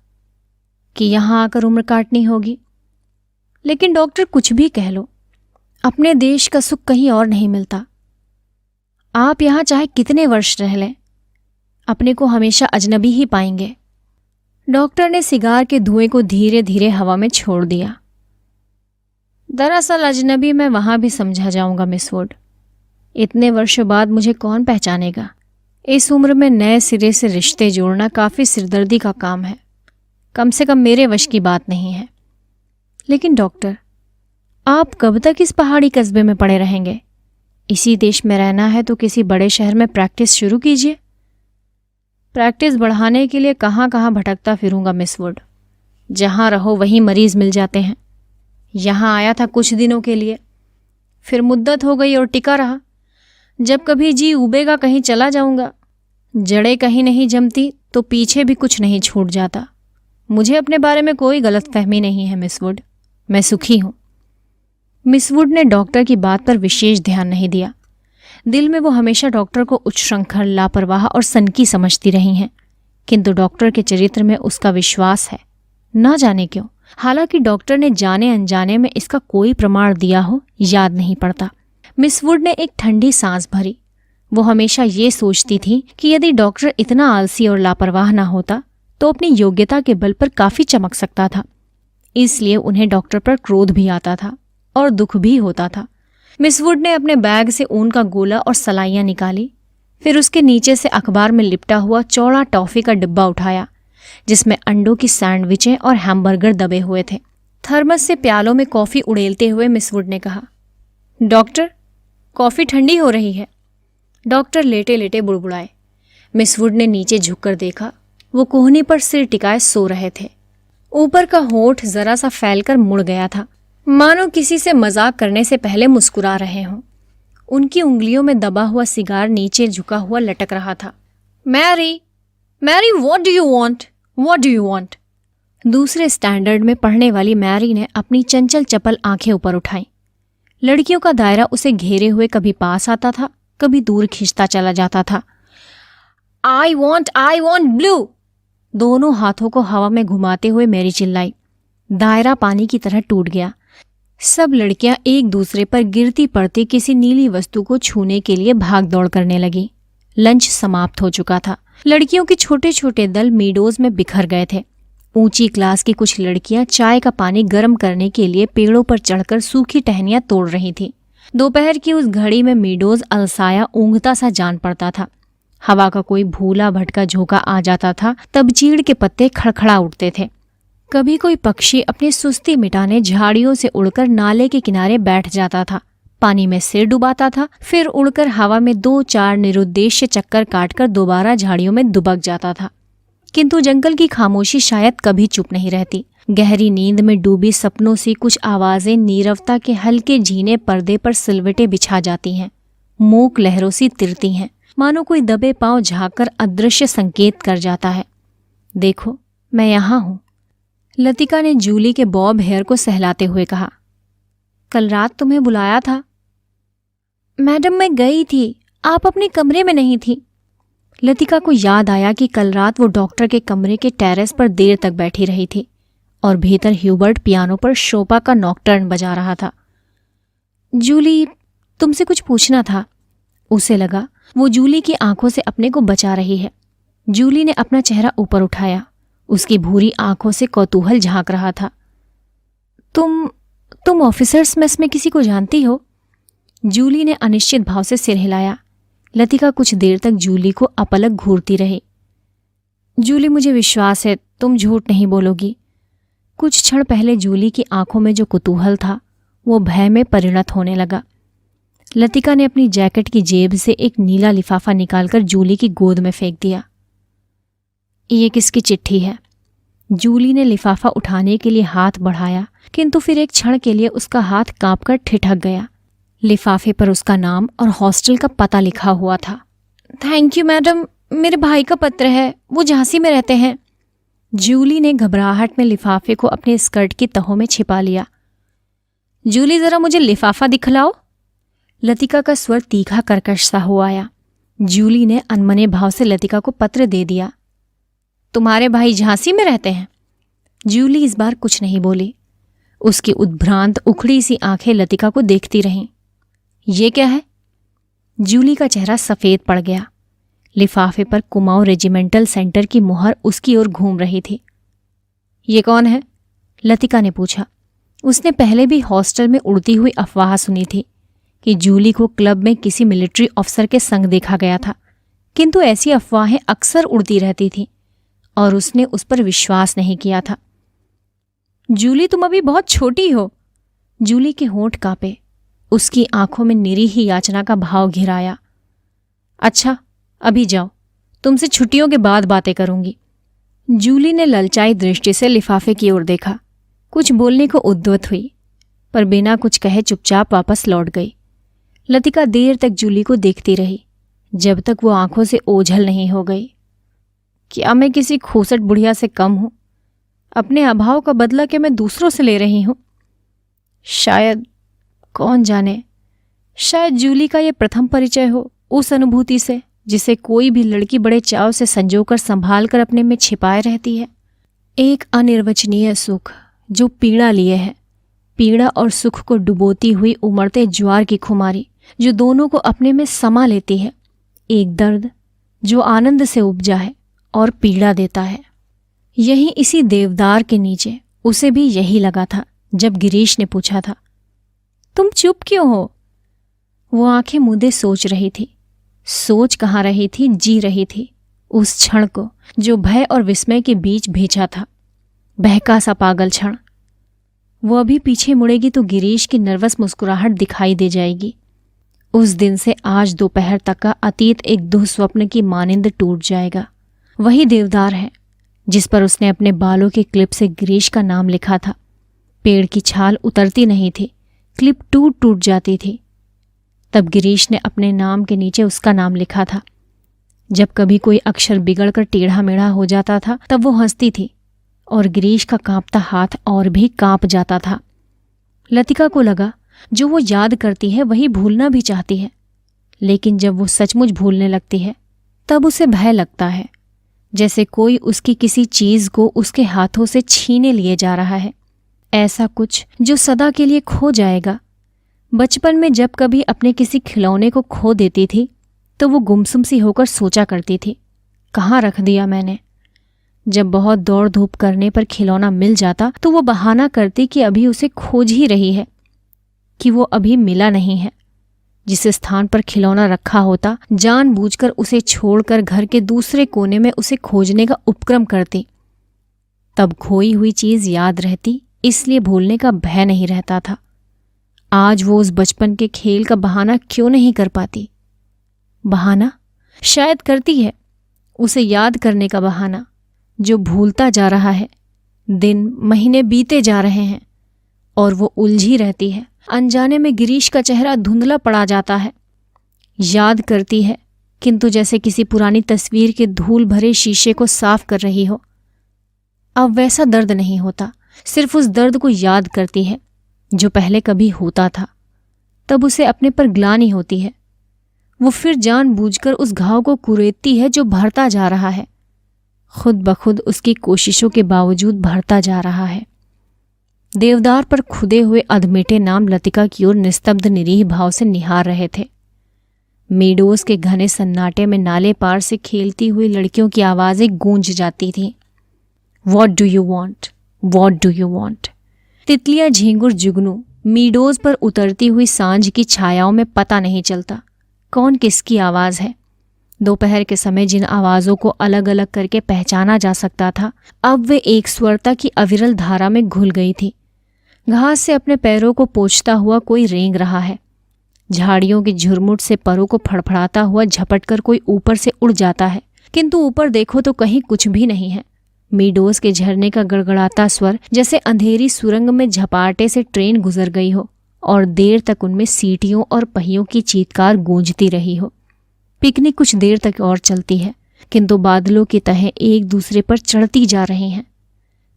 कि यहां आकर उम्र काटनी होगी? लेकिन डॉक्टर, कुछ भी कह लो, अपने देश का सुख कहीं और नहीं मिलता। आप यहां चाहे कितने वर्ष रह लें, अपने को हमेशा अजनबी ही पाएंगे। डॉक्टर ने सिगार के धुएं को धीरे धीरे हवा में छोड़ दिया। दरअसल अजनबी मैं वहां भी समझा जाऊंगा मिस वुड। इतने वर्षों बाद मुझे कौन पहचानेगा? इस उम्र में नए सिरे से रिश्ते जोड़ना काफी सिरदर्दी का काम है। कम से कम मेरे वश की बात नहीं है। लेकिन डॉक्टर, आप कब तक इस पहाड़ी कस्बे में पड़े रहेंगे? इसी देश में रहना है तो किसी बड़े शहर में प्रैक्टिस शुरू कीजिए। प्रैक्टिस बढ़ाने के लिए कहाँ कहाँ भटकता फिरूंगा मिस वुड। जहाँ रहो वहीं मरीज मिल जाते हैं। यहाँ आया था कुछ दिनों के लिए, फिर मुद्दत हो गई और टिका रहा। जब कभी जी उबेगा कहीं चला जाऊंगा। जड़ें कहीं नहीं जमती तो पीछे भी कुछ नहीं छूट जाता। मुझे अपने बारे में कोई गलतफहमी नहीं है मिस वुड, मैं सुखी हूं। मिस वुड ने डॉक्टर की बात पर विशेष ध्यान नहीं दिया। दिल में वो हमेशा डॉक्टर को उच्छृंखल, लापरवाह और सनकी समझती रही हैं, किंतु डॉक्टर के चरित्र में उसका विश्वास है, ना जाने क्यों। हालांकि डॉक्टर ने जाने अनजाने में इसका कोई प्रमाण दिया हो याद नहीं पड़ता। मिस वुड ने एक ठंडी सांस भरी। वो हमेशा ये सोचती थी कि यदि डॉक्टर इतना आलसी और लापरवाह ना होता तो अपनी योग्यता के बल पर काफी चमक सकता था। इसलिए उन्हें डॉक्टर पर क्रोध भी आता था और दुख भी होता था। मिस वुड ने अपने बैग से ऊन का गोला और सलाइयां निकाली। फिर उसके नीचे से अखबार में लिपटा हुआ चौड़ा टॉफी का डिब्बा उठाया, जिसमें अंडों की सैंडविचें और हैमबर्गर दबे हुए थे। थर्मस से प्यालों में कॉफी उड़ेलते हुए मिस वुड ने कहा, डॉक्टर, कॉफी ठंडी हो रही है। डॉक्टर लेटे लेटे बुड़बुड़ाए। मिस वुड ने नीचे झुककर देखा। वो कोहनी पर सिर टिकाए सो रहे थे। ऊपर का होंठ जरा सा फैलकर मुड़ गया था, मानो किसी से मजाक करने से पहले मुस्कुरा रहे हों। उनकी उंगलियों में दबा हुआ सिगार नीचे झुका हुआ लटक रहा था। Mary, Mary, what do you want? What do you want? दूसरे स्टैंडर्ड में पढ़ने वाली मैरी ने अपनी चंचल चपल आंखें ऊपर उठाई। लड़कियों का दायरा उसे घेरे हुए कभी पास आता था, कभी दूर खींचता चला जाता था। I want blue. दोनों हाथों को हवा में घुमाते हुए मैरी चिल्लाई। दायरा पानी की तरह टूट गया। सब लड़कियां एक दूसरे पर गिरती पड़ती किसी नीली वस्तु को छूने के लिए भाग दौड़ करने लगी। लंच समाप्त हो चुका था। लड़कियों के छोटे छोटे दल मीडोज में बिखर गए थे। ऊंची क्लास की कुछ लड़कियां चाय का पानी गर्म करने के लिए पेड़ों पर चढ़कर सूखी टहनियां तोड़ रही थीं। दोपहर की उस घड़ी में मीडोज अलसाया ऊँघता सा जान पड़ता था। हवा का कोई भूला भटका झोंका आ जाता था तब चीड़ के पत्ते खड़खड़ा उठते थे। कभी कोई पक्षी अपनी सुस्ती मिटाने झाड़ियों से उड़कर नाले के किनारे बैठ जाता था, पानी में सिर डुबाता था, फिर उड़कर हवा में 2-4 निरुद्देश्य चक्कर काटकर दोबारा झाड़ियों में दुबक जाता था। किंतु जंगल की खामोशी शायद कभी चुप नहीं रहती। गहरी नींद में डूबी सपनों से कुछ आवाजें नीरवता के हल्के झीने पर्दे पर सिलवटें बिछा जाती हैं, मूक लहरों सी तिरती हैं, मानो कोई दबे पांव झांककर अदृश्य संकेत कर जाता है। देखो, मैं यहां हूं, लतिका ने जूली के बॉब हेयर को सहलाते हुए कहा। कल रात तुम्हें बुलाया था। मैडम, मैं गई थी, आप अपने कमरे में नहीं थी। लतिका को याद आया कि कल रात वो डॉक्टर के कमरे के टेरेस पर देर तक बैठी रही थी और भीतर ह्यूबर्ट पियानो पर शोपा का नॉकटर्न बजा रहा था। जूली, तुमसे कुछ पूछना था। उसे लगा वो जूली की आंखों से अपने को बचा रही है। जूली ने अपना चेहरा ऊपर उठाया, उसकी भूरी आंखों से कौतूहल झांक रहा था। तुम ऑफिसर्स मेस में किसी को जानती हो? जूली ने अनिश्चित भाव से सिर हिलाया। लतिका कुछ देर तक जूली को अपलक घूरती रही। जूली, मुझे विश्वास है तुम झूठ नहीं बोलोगी। कुछ क्षण पहले जूली की आंखों में जो कुतूहल था वो भय में परिणत होने लगा। लतिका ने अपनी जैकेट की जेब से एक नीला लिफाफा निकालकर जूली की गोद में फेंक दिया। ये किसकी चिट्ठी है? जूली ने लिफाफा उठाने के लिए हाथ बढ़ाया, किंतु फिर एक क्षण के लिए उसका हाथ कांपकर ठिठक गया। लिफाफे पर उसका नाम और हॉस्टल का पता लिखा हुआ था। थैंक यू मैडम, मेरे भाई का पत्र है, वो झांसी में रहते हैं। जूली ने घबराहट में लिफाफे को अपने स्कर्ट की तहों में छिपा लिया। जूली, जरा मुझे लिफाफा दिखलाओ। लतिका का स्वर तीखा कर्कश सा हो आया। जूली ने अनमने भाव से लतिका को पत्र दे दिया। तुम्हारे भाई झांसी में रहते हैं? जूली इस बार कुछ नहीं बोली। उसकी उद्भ्रांत उखड़ी सी आंखें लतिका को देखती रहीं। ये क्या है? जूली का चेहरा सफेद पड़ गया। लिफाफे पर कुमाऊं रेजिमेंटल सेंटर की मुहर उसकी ओर घूम रही थी। ये कौन है? लतिका ने पूछा। उसने पहले भी हॉस्टल में उड़ती हुई अफवाह सुनी थी कि जूली को क्लब में किसी मिलिट्री अफसर के संग देखा गया था, किंतु ऐसी अफवाहें अक्सर उड़ती रहती थीं और उसने उस पर विश्वास नहीं किया था। जूली, तुम अभी बहुत छोटी हो। जूली के होंठ कांपे, उसकी आंखों में निरी ही याचना का भाव घिराया। अच्छा, अभी जाओ, तुमसे छुट्टियों के बाद बातें करूंगी। जूली ने ललचाई दृष्टि से लिफाफे की ओर देखा। कुछ बोलने को उद्यत हुई, पर बिना कुछ कहे चुपचाप वापस लौट गई। लतिका देर तक जूली को देखती रही, जब तक वो आंखों से ओझल नहीं हो गई। क्या मैं किसी खूसट बुढ़िया से कम हूं? अपने अभाव का बदला क्या मैं दूसरों से ले रही हूं? शायद, कौन जाने, शायद जूली का ये प्रथम परिचय हो उस अनुभूति से जिसे कोई भी लड़की बड़े चाव से संजोकर संभाल कर अपने में छिपाए रहती है। एक अनिर्वचनीय सुख जो पीड़ा लिए है, पीड़ा और सुख को डुबोती हुई उमड़ते ज्वार की खुमारी जो दोनों को अपने में समा लेती है। एक दर्द जो आनंद से उपजा है और पीड़ा देता है। यहीं इसी देवदार के नीचे उसे भी यही लगा था जब गिरीश ने पूछा था, तुम चुप क्यों हो? वो आंखें मूंदे सोच रही थी। सोच कहाँ रही थी, जी रही थी उस क्षण को जो भय और विस्मय के बीच भेजा था। बहका सा पागल क्षण। वो अभी पीछे मुड़ेगी तो गिरीश की नर्वस मुस्कुराहट दिखाई दे जाएगी। उस दिन से आज दोपहर तक का अतीत एक दुःस्वप्न की मानिंद टूट जाएगा। वही देवदार है जिस पर उसने अपने बालों के क्लिप से गिरीश का नाम लिखा था। पेड़ की छाल उतरती नहीं थी, क्लिप टूट टूट जाती थी। तब गिरीश ने अपने नाम के नीचे उसका नाम लिखा था। जब कभी कोई अक्षर बिगड़कर टेढ़ा मेढ़ा हो जाता था तब वो हंसती थी और गिरीश का कांपता हाथ और भी कांप जाता था। लतिका को लगा जो वो याद करती है वही भूलना भी चाहती है, लेकिन जब वो सचमुच भूलने लगती है तब उसे भय लगता है, जैसे कोई उसकी किसी चीज को उसके हाथों से छीने लिए जा रहा है। ऐसा कुछ जो सदा के लिए खो जाएगा। बचपन में जब कभी अपने किसी खिलौने को खो देती थी तो वो गुमसुम सी होकर सोचा करती थी, कहाँ रख दिया मैंने। जब बहुत दौड़ धूप करने पर खिलौना मिल जाता तो वो बहाना करती कि अभी उसे खोज ही रही है, कि वो अभी मिला नहीं है। जिस स्थान पर खिलौना रखा होता जानबूझकर उसे छोड़कर घर के दूसरे कोने में उसे खोजने का उपक्रम करती। तब खोई हुई चीज याद रहती, इसलिए भूलने का भय नहीं रहता था। आज वो उस बचपन के खेल का बहाना क्यों नहीं कर पाती? बहाना शायद करती है, उसे याद करने का बहाना जो भूलता जा रहा है, दिन महीने बीते जा रहे हैं और वो उलझी रहती है। अनजाने में गिरीश का चेहरा धुंधला पड़ा जाता है। याद करती है, किंतु जैसे किसी पुरानी तस्वीर के धूल भरे शीशे को साफ कर रही हो। अब वैसा दर्द नहीं होता, सिर्फ उस दर्द को याद करती है जो पहले कभी होता था। तब उसे अपने पर ग्लानि होती है। वो फिर जानबूझकर उस घाव को कुरेदती है जो भरता जा रहा है, खुद ब खुद उसकी कोशिशों के बावजूद भरता जा रहा है। देवदार पर खुदे हुए अधमेटे नाम लतिका की ओर निस्तब्ध निरीह भाव से निहार रहे थे। मेडोज के घने सन्नाटे में नाले पार से खेलती हुई लड़कियों की आवाजें गूंज जाती थीं। What do you want, what do you want. तितलियां, झींगुर, जुगनू मीडोज पर उतरती हुई सांझ की छायाओं में पता नहीं चलता कौन किसकी आवाज है। दोपहर के समय जिन आवाजों को अलग अलग करके पहचाना जा सकता था, अब वे एक स्वरता की अविरल धारा में घुल गई थी। घास से अपने पैरों को पोंछता हुआ कोई रेंग रहा है। झाड़ियों की झुरमुट से परों को फड़फड़ाता हुआ झपटकर कोई ऊपर से उड़ जाता है, किंतु ऊपर देखो तो कहीं कुछ भी नहीं है। मीडोज के झरने का गड़गड़ाता स्वर जैसे अंधेरी सुरंग में झपाटे से ट्रेन गुजर गई हो और देर तक उनमें सीटियों और पहियों की चीत्कार गूंजती रही हो। पिकनिक कुछ देर तक और चलती है, किंतु बादलों की तहें एक दूसरे पर चढ़ती जा रही हैं।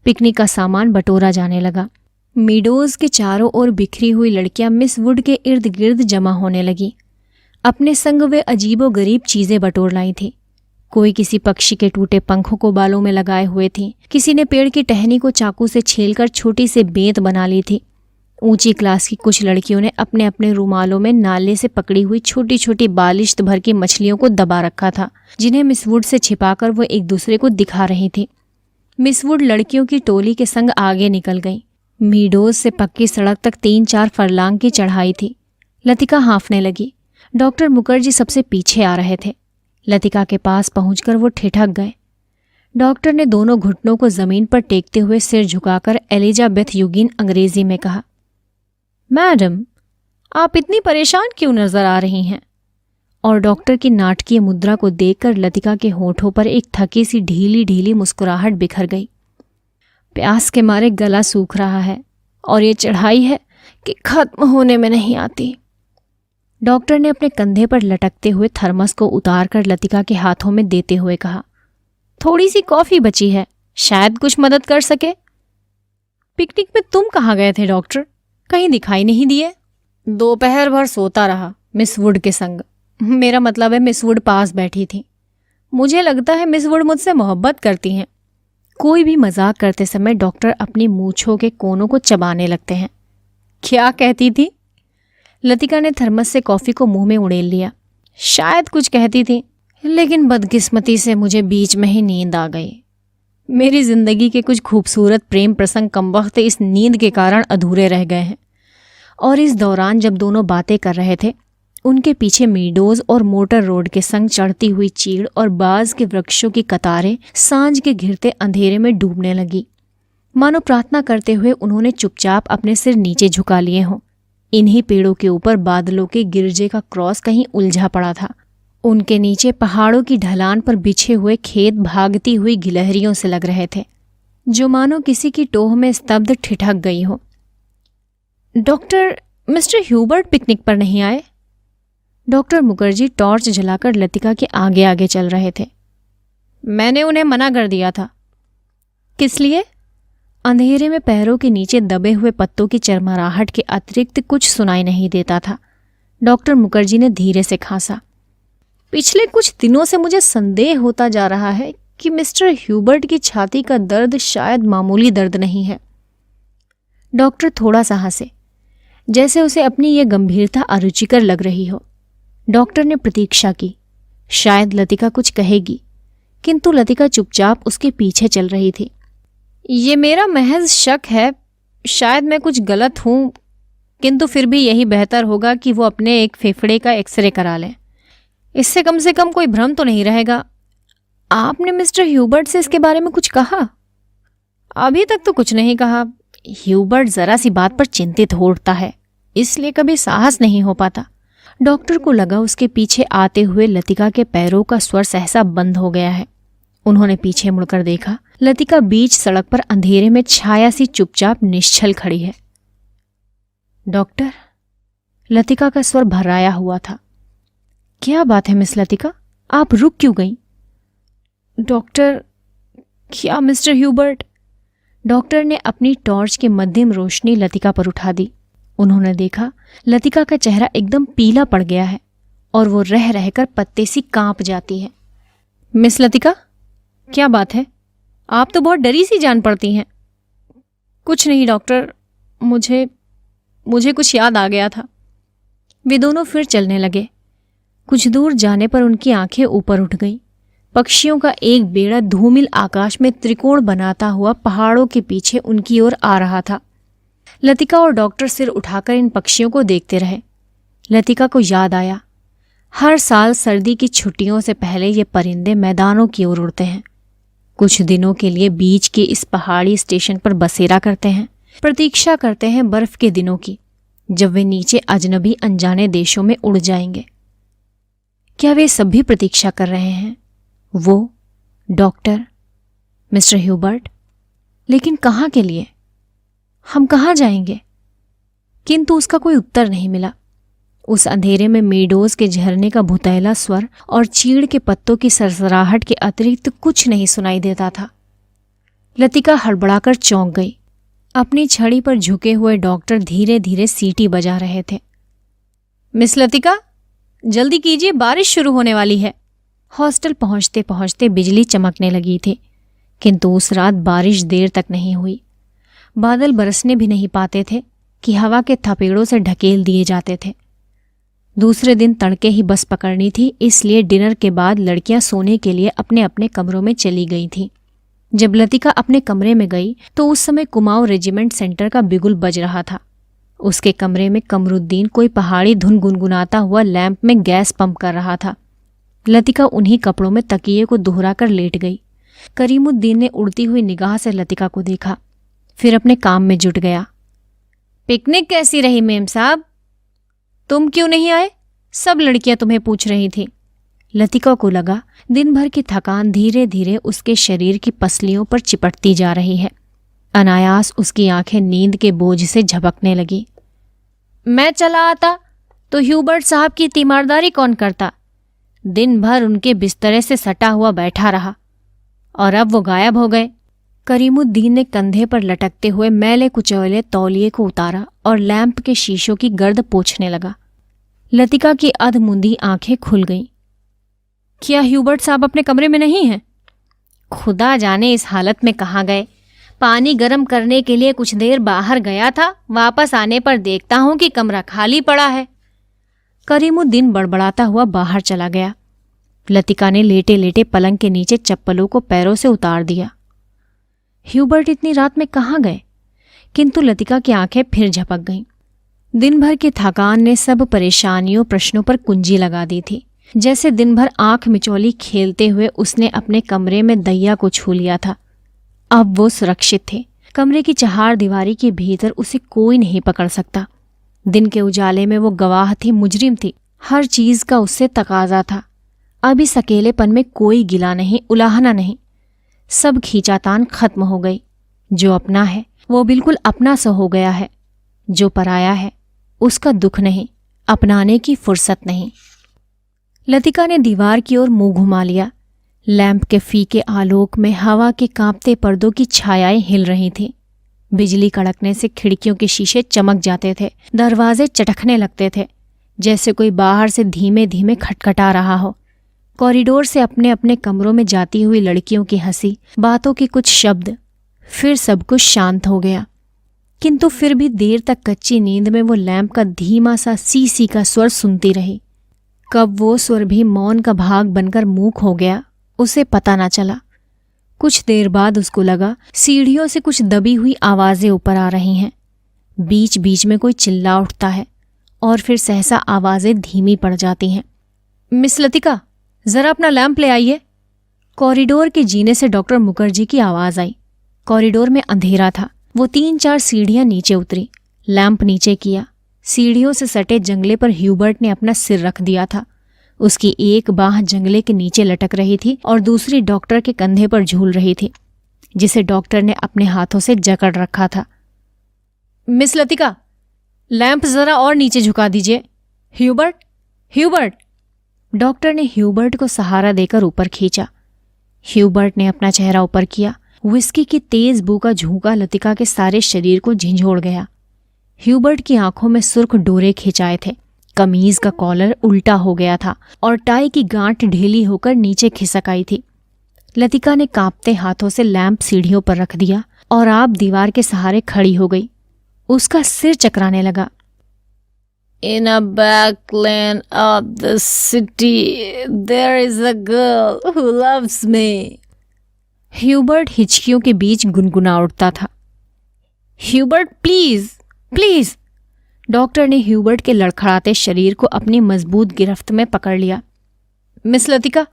पिकनिक का सामान बटोरा जाने लगा। मीडोज के चारों ओर बिखरी हुई लड़कियां मिस वुड के इर्द गिर्द जमा होने लगी। अपने संग वे अजीबो गरीब चीजें बटोर लाई थी। कोई किसी पक्षी के टूटे पंखों को बालों में लगाए हुए थी, किसी ने पेड़ की टहनी को चाकू से छीलकर छोटी सी बेंत बना ली थी। ऊंची क्लास की कुछ लड़कियों ने अपने अपने रुमालों में नाले से पकड़ी हुई छोटी छोटी बालिश्त भर की मछलियों को दबा रखा था, जिन्हें मिस वुड से छिपाकर वो एक दूसरे को दिखा रही थी। मिस वुड लड़कियों की टोली के संग आगे निकल गई। मीडोज से पक्की सड़क तक 3-4 फरलांग की चढ़ाई थी। लतिका हाँफने लगी। डॉक्टर मुखर्जी सबसे पीछे आ रहे थे। लतिका के पास पहुंचकर वो ठिठक गए। डॉक्टर ने दोनों घुटनों को जमीन पर टेकते हुए सिर झुकाकर एलिजाबेथ युगीन अंग्रेजी में कहा, मैडम, आप इतनी परेशान क्यों नजर आ रही हैं? और डॉक्टर की नाटकीय मुद्रा को देखकर लतिका के होठों पर एक थकी सी ढीली ढीली मुस्कुराहट बिखर गई। प्यास के मारे गला सूख रहा है और ये चढ़ाई है कि खत्म होने में नहीं आती। डॉक्टर ने अपने कंधे पर लटकते हुए थर्मस को उतारकर लतिका के हाथों में देते हुए कहा, थोड़ी सी कॉफी बची है, शायद कुछ मदद कर सके। पिकनिक में तुम कहाँ गए थे डॉक्टर? कहीं दिखाई नहीं दिए। दोपहर भर सोता रहा मिस वुड के संग। मेरा मतलब है मिस वुड पास बैठी थी। मुझे लगता है मिस वुड मुझसे मोहब्बत करती हैं। कोई भी मजाक करते समय डॉक्टर अपनी मूंछों के कोनों को चबाने लगते हैं। क्या कहती थी? लतिका ने थर्मस से कॉफी को मुंह में उड़ेल लिया। शायद कुछ कहती थी, लेकिन बदकिस्मती से मुझे बीच में ही नींद आ गई। मेरी जिंदगी के कुछ खूबसूरत प्रेम प्रसंग कमबख्त इस नींद के कारण अधूरे रह गए हैं। और इस दौरान जब दोनों बातें कर रहे थे, उनके पीछे मीडोज और मोटर रोड के संग चढ़ती हुई चीड़ और बाज के वृक्षों की कतारें सांझ के घिरते अंधेरे में डूबने लगी। मानो प्रार्थना करते हुए उन्होंने चुपचाप अपने सिर नीचे झुका लिए हों। इन्हीं पेड़ों के ऊपर बादलों के गिरजे का क्रॉस कहीं उलझा पड़ा था। उनके नीचे पहाड़ों की ढलान पर बिछे हुए खेत भागती हुई गिलहरियों से लग रहे थे, जो मानो किसी की टोह में स्तब्ध ठिठक गई हो। डॉक्टर, मिस्टर ह्यूबर्ट पिकनिक पर नहीं आए? डॉक्टर मुखर्जी टॉर्च जलाकर लतिका के आगे आगे चल रहे थे। मैंने उन्हें मना कर दिया था। किस लिए? अंधेरे में पैरों के नीचे दबे हुए पत्तों की चरमराहट के अतिरिक्त कुछ सुनाई नहीं देता था। डॉक्टर मुखर्जी ने धीरे से खांसा। पिछले कुछ दिनों से मुझे संदेह होता जा रहा है कि मिस्टर ह्यूबर्ट की छाती का दर्द शायद मामूली दर्द नहीं है। डॉक्टर थोड़ा सा हंसे, जैसे उसे अपनी यह गंभीरता अरुचिकर लग रही हो। डॉक्टर ने प्रतीक्षा की, शायद लतिका कुछ कहेगी, किंतु लतिका चुपचाप उसके पीछे चल रही थी। ये मेरा महज शक है, शायद मैं कुछ गलत हूं, किंतु फिर भी यही बेहतर होगा कि वो अपने एक फेफड़े का एक्सरे करा लें। इससे कम से कम कोई भ्रम तो नहीं रहेगा। आपने मिस्टर ह्यूबर्ट से इसके बारे में कुछ कहा? अभी तक तो कुछ नहीं कहा। ह्यूबर्ट जरा सी बात पर चिंतित होता है, इसलिए कभी साहस नहीं हो पाता। डॉक्टर को लगा उसके पीछे आते हुए लतिका के पैरों का स्वर सहसा बंद हो गया है। उन्होंने पीछे मुड़कर देखा। लतिका बीच सड़क पर अंधेरे में छाया सी चुपचाप निश्चल खड़ी है। डॉक्टर, लतिका का स्वर भर्राया हुआ था। क्या बात है मिस लतिका, आप रुक क्यों गईं? डॉक्टर, क्या मिस्टर ह्यूबर्ट? डॉक्टर ने अपनी टॉर्च की मध्यम रोशनी लतिका पर उठा दी। उन्होंने देखा लतिका का चेहरा एकदम पीला पड़ गया है और वो रह रहकर पत्ते सी कांप जाती है। मिस लतिका, क्या बात है? आप तो बहुत डरी सी जान पड़ती हैं। कुछ नहीं डॉक्टर, मुझे कुछ याद आ गया था। वे दोनों फिर चलने लगे। कुछ दूर जाने पर उनकी आंखें ऊपर उठ गईं। पक्षियों का एक बेड़ा धूमिल आकाश में त्रिकोण बनाता हुआ पहाड़ों के पीछे उनकी ओर आ रहा था। लतिका और डॉक्टर सिर उठाकर इन पक्षियों को देखते रहे। लतिका को याद आया, हर साल सर्दी की छुट्टियों से पहले ये परिंदे मैदानों की ओर उड़ते हैं। कुछ दिनों के लिए बीच के इस पहाड़ी स्टेशन पर बसेरा करते हैं, प्रतीक्षा करते हैं बर्फ के दिनों की, जब वे नीचे अजनबी अनजाने देशों में उड़ जाएंगे। क्या वे सभी प्रतीक्षा कर रहे हैं? वो, डॉक्टर, मिस्टर ह्यूबर्ट? लेकिन कहाँ के लिए? हम कहाँ जाएंगे? किंतु उसका कोई उत्तर नहीं मिला। उस अंधेरे में मीडोज के झरने का भुतैला स्वर और चीड़ के पत्तों की सरसराहट के अतिरिक्त कुछ नहीं सुनाई देता था। लतिका हड़बड़ाकर चौंक गई। अपनी छड़ी पर झुके हुए डॉक्टर धीरे धीरे सीटी बजा रहे थे। मिस लतिका, जल्दी कीजिए, बारिश शुरू होने वाली है। हॉस्टल पहुंचते पहुंचते बिजली चमकने लगी थी, किंतु उस रात बारिश देर तक नहीं हुई। बादल बरसने भी नहीं पाते थे कि हवा के थपेड़ों से ढकेल दिए जाते थे। दूसरे दिन तड़के ही बस पकड़नी थी, इसलिए डिनर के बाद लड़कियां सोने के लिए अपने अपने कमरों में चली गई थीं। जब लतिका अपने कमरे में गई तो उस समय कुमाऊं रेजिमेंट सेंटर का बिगुल बज रहा था। उसके कमरे में कमरुद्दीन कोई पहाड़ी धुन गुनगुनाता हुआ लैंप में गैस पंप कर रहा था। लतिका उन्हीं कपड़ों में तकिए को दोहराकर लेट गई। करीमुद्दीन ने उड़ती हुई निगाह से लतिका को देखा, फिर अपने काम में जुट गया। पिकनिक कैसी रही मेम साहब? तुम क्यों नहीं आए? सब लड़कियां तुम्हें पूछ रही थीं। लतिका को लगा दिन भर की थकान धीरे धीरे उसके शरीर की पसलियों पर चिपटती जा रही है। अनायास उसकी आंखें नींद के बोझ से झपकने लगी। मैं चला आता तो ह्यूबर्ट साहब की तीमारदारी कौन करता? दिन भर उनके बिस्तरे से सटा हुआ बैठा रहा और अब वो गायब हो गए। करीमुद्दीन ने कंधे पर लटकते हुए मैले कुचैले तौलिए को उतारा और लैंप के शीशों की गर्द पोंछने लगा। लतिका की अधमुंदी आंखें खुल गईं। क्या ह्यूबर्ट साहब अपने कमरे में नहीं हैं? खुदा जाने इस हालत में कहाँ गए। पानी गर्म करने के लिए कुछ देर बाहर गया था, वापस आने पर देखता हूं कि कमरा खाली पड़ा है। करीमुद्दीन बड़बड़ाता हुआ बाहर चला गया। लतिका ने लेटे लेटे पलंग के नीचे चप्पलों को पैरों से उतार दिया। ह्यूबर्ट इतनी रात में कहाँ गए? किंतु लतिका की आंखें फिर झपक गईं। दिन भर की थकान ने सब परेशानियों प्रश्नों पर कुंजी लगा दी थी। जैसे दिन भर आंख मिचौली खेलते हुए उसने अपने कमरे में दैया को छू लिया था। अब वो सुरक्षित थे। कमरे की चहार दीवारी के भीतर उसे कोई नहीं पकड़ सकता। दिन के उजाले में वो गवाह थी, मुजरिम थी। हर चीज का उससे तकाजा था। अब इस अकेलेपन में कोई गिला नहीं, उलाहना नहीं। सब खींचातान खत्म हो गई। जो अपना है वो बिल्कुल अपना सा हो गया है। जो पराया है उसका दुख नहीं, अपनाने की फुर्सत नहीं। लतिका ने दीवार की ओर मुंह घुमा लिया। लैंप के फीके आलोक में हवा के कांपते पर्दों की छायाएं हिल रही थीं। बिजली कड़कने से खिड़कियों के शीशे चमक जाते थे, दरवाजे चटकने लगते थे, जैसे कोई बाहर से धीमे धीमे खटखटा रहा हो। कॉरिडोर से अपने अपने कमरों में जाती हुई लड़कियों की हंसी, बातों के कुछ शब्द, फिर सब कुछ शांत हो गया। किंतु फिर भी देर तक कच्ची नींद में वो लैंप का धीमा सा सी सी का स्वर सुनती रही। कब वो स्वर भी मौन का भाग बनकर मूक हो गया, उसे पता न चला। कुछ देर बाद उसको लगा सीढ़ियों से कुछ दबी हुई आवाजें ऊपर आ रही हैं। बीच बीच में कोई चिल्ला उठता है और फिर सहसा आवाजें धीमी पड़ जाती हैं। मिस लतिका, जरा अपना लैंप ले आइए। कॉरिडोर के जीने से डॉक्टर मुखर्जी की आवाज आई। कॉरिडोर में अंधेरा था। वो 3-4 सीढ़ियां नीचे उतरी, लैंप नीचे किया। सीढ़ियों से सटे जंगले पर ह्यूबर्ट ने अपना सिर रख दिया था। उसकी एक बाह जंगले के नीचे लटक रही थी और दूसरी डॉक्टर के कंधे पर झूल रही थी, जिसे डॉक्टर ने अपने हाथों से जकड़ रखा था। मिस लतिका, लैंप जरा और नीचे झुका दीजिए। Hubert, Hubert. डॉक्टर ने ह्यूबर्ट को सहारा देकर ऊपर खींचा। ह्यूबर्ट ने अपना चेहरा ऊपर किया। विस्की की तेज बू का झोंका लतिका के सारे शरीर को झंझोड़ गया। ह्यूबर्ट की आंखों में सुर्ख डोरे खिंचाए थे, कमीज का कॉलर उल्टा हो गया था और टाई की गांठ ढीली होकर नीचे खिसक आई थी। लतिका ने कांपते हाथों से लैंप सीढ़ियों पर रख दिया और आप दीवार के सहारे खड़ी हो गई। उसका सिर चकराने लगा। In a back lane of the city, there is a girl who loves me. Hubert हिचकियों के बीच गुनगुना उठता था। Hubert, please please. डॉक्टर ने ह्यूबर्ट के लड़खड़ाते शरीर को अपनी मजबूत गिरफ्त में पकड़ लिया। मिस लतिका,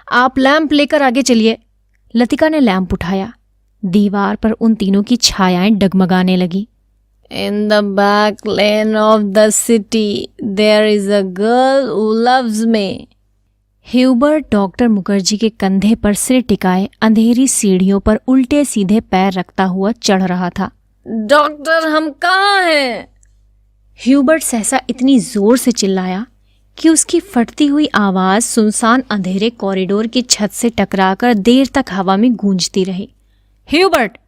आप लैंप लेकर आगे चलिए। लतिका ने लैंप उठाया। दीवार पर उन तीनों की छायाएं डगमगाने लगी। In the back lane of the city, there is a girl who loves me. Hubert doctor Mukherjee के कंधे पर सिर टिकाए अंधेरी सीढ़ियों पर उल्टे सीधे पैर रखता हुआ चढ़ रहा था। डॉक्टर, हम कहाँ हैं? ह्यूबर्ट सहसा इतनी जोर से चिल्लाया कि उसकी फटती हुई आवाज सुनसान अंधेरे कॉरिडोर की छत से टकराकर देर तक हवा में गूंजती रही। ह्यूबर्ट!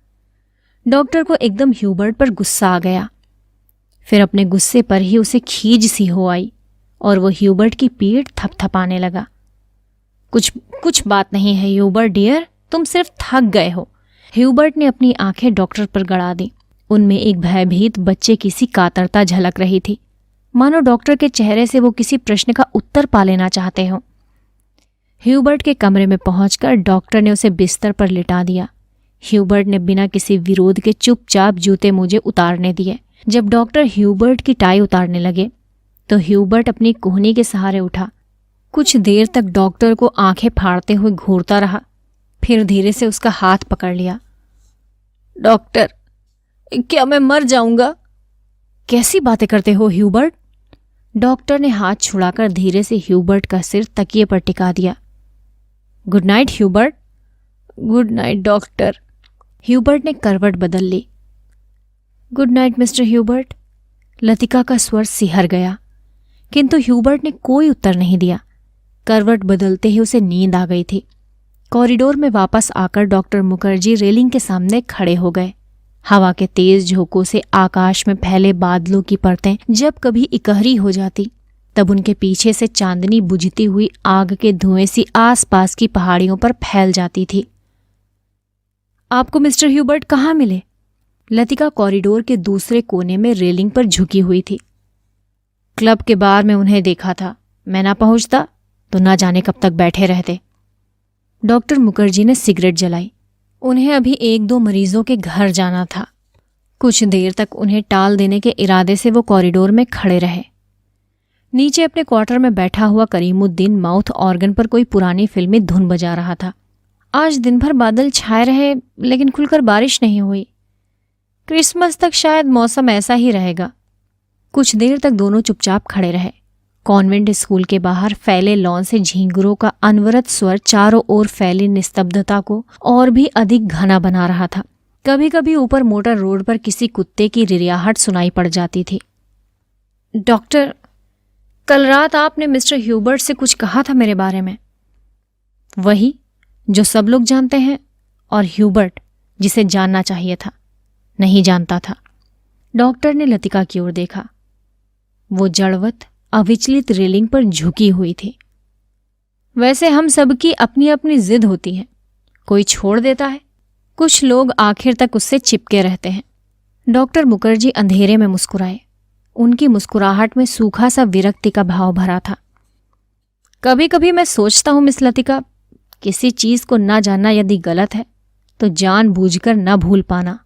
डॉक्टर को एकदम ह्यूबर्ट पर गुस्सा आ गया। फिर अपने गुस्से पर ही उसे खीज सी हो आई और वो ह्यूबर्ट की पीठ थपथपाने लगा। कुछ बात नहीं है ह्यूबर्ट डियर, तुम सिर्फ थक गए हो। ह्यूबर्ट ने अपनी आंखें डॉक्टर पर गड़ा दी। उनमें एक भयभीत बच्चे की सी कातरता झलक रही थी, मानो डॉक्टर के चेहरे से वो किसी प्रश्न का उत्तर पा लेना चाहते हो। ह्यूबर्ट के कमरे में पहुंचकर डॉक्टर ने उसे बिस्तर पर लिटा दिया। ह्यूबर्ट ने बिना किसी विरोध के चुपचाप जूते मोजे उतारने दिए। जब डॉक्टर ह्यूबर्ट की टाई उतारने लगे तो ह्यूबर्ट अपनी कोहनी के सहारे उठा। कुछ देर तक डॉक्टर को आंखें फाड़ते हुए घूरता रहा, फिर धीरे से उसका हाथ पकड़ लिया। डॉक्टर, क्या मैं मर जाऊंगा? कैसी बातें करते हो ह्यूबर्ट? डॉक्टर ने हाथ छुड़ाकर धीरे से ह्यूबर्ट का सिर तकिए पर टिका दिया। Good night Hubert. Good night doctor. Hubert ने करवट बदल ली। Good night mister Hubert. Latika का स्वर सिहर गया, किंतु ह्यूबर्ट ने कोई उत्तर नहीं दिया। करवट बदलते ही उसे नींद आ गई थी। कॉरिडोर में वापस आकर डॉक्टर मुखर्जी रेलिंग के सामने खड़े हो गए। हवा के तेज झोंकों से आकाश में फैले बादलों की परतें जब कभी इकहरी हो जाती, तब उनके पीछे से चांदनी बुझती हुई आग के धुएं सी आसपास की पहाड़ियों पर फैल जाती थी। आपको मिस्टर ह्यूबर्ट कहाँ मिले? लतिका कॉरिडोर के दूसरे कोने में रेलिंग पर झुकी हुई थी। क्लब के बार में उन्हें देखा था। मैं ना पहुंचता तो ना जाने कब तक बैठे रहते। डॉक्टर मुखर्जी ने सिगरेट जलाई। उन्हें अभी 1-2 मरीजों के घर जाना था। कुछ देर तक उन्हें टाल देने के इरादे से वो कॉरिडोर में खड़े रहे। नीचे अपने क्वार्टर में बैठा हुआ करीमुद्दीन माउथ ऑर्गन पर कोई पुरानी फिल्मी धुन बजा रहा था। आज दिन भर बादल छाए रहे, लेकिन खुलकर बारिश नहीं हुई। क्रिसमस तक शायद मौसम ऐसा ही रहेगा। कुछ देर तक दोनों चुपचाप खड़े रहे। कॉन्वेंट स्कूल के बाहर फैले लॉन से झींगुरों का अनवरत स्वर चारों ओर फैली निस्तब्धता को और भी अधिक घना बना रहा था। कभी कभी ऊपर मोटर रोड पर किसी कुत्ते की रिरियाहट सुनाई पड़ जाती थी। डॉक्टर, कल रात आपने मिस्टर ह्यूबर्ट से कुछ कहा था मेरे बारे में। वही जो सब लोग जानते हैं, और ह्यूबर्ट जिसे जानना चाहिए था नहीं जानता था। डॉक्टर ने लतिका की ओर देखा। वो जड़वत अविचलित रेलिंग पर झुकी हुई थी। वैसे हम सबकी अपनी अपनी जिद होती है। कोई छोड़ देता है, कुछ लोग आखिर तक उससे चिपके रहते हैं। डॉक्टर मुखर्जी अंधेरे में मुस्कुराए। उनकी मुस्कुराहट में सूखा सा विरक्ति का भाव भरा था। कभी कभी मैं सोचता हूं मिस लतिका, किसी चीज को ना जानना यदि गलत है तो जानबूझकर न भूल पाना,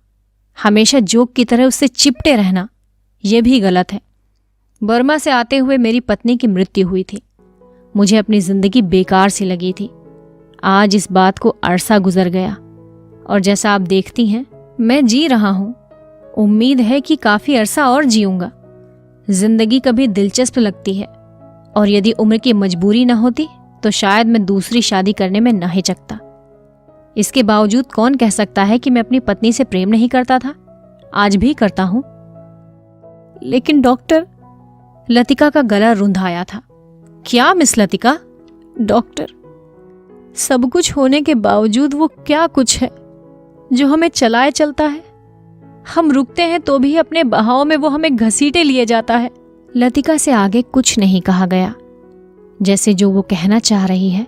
हमेशा जोक की तरह उससे चिपटे रहना, यह भी गलत है। बर्मा से आते हुए मेरी पत्नी की मृत्यु हुई थी। मुझे अपनी जिंदगी बेकार सी लगी थी। आज इस बात को अरसा गुजर गया और जैसा आप देखती हैं मैं जी रहा हूं। उम्मीद है कि काफी अरसा और जीऊंगा। जिंदगी कभी दिलचस्प लगती है और यदि उम्र की मजबूरी न होती तो शायद मैं दूसरी शादी करने में न हिचकता। इसके बावजूद कौन कह सकता है कि मैं अपनी पत्नी से प्रेम नहीं करता था? आज भी करता हूं। लेकिन डॉक्टर, लतिका का गला रुंधाया था। क्या मिस लतिका? डॉक्टर, सब कुछ होने के बावजूद वो क्या कुछ है जो हमें चलाए चलता है? हम रुकते हैं तो भी अपने बहाव में वो हमें घसीटे लिए जाता है। लतिका से आगे कुछ नहीं कहा गया। जैसे जो वो कहना चाह रही है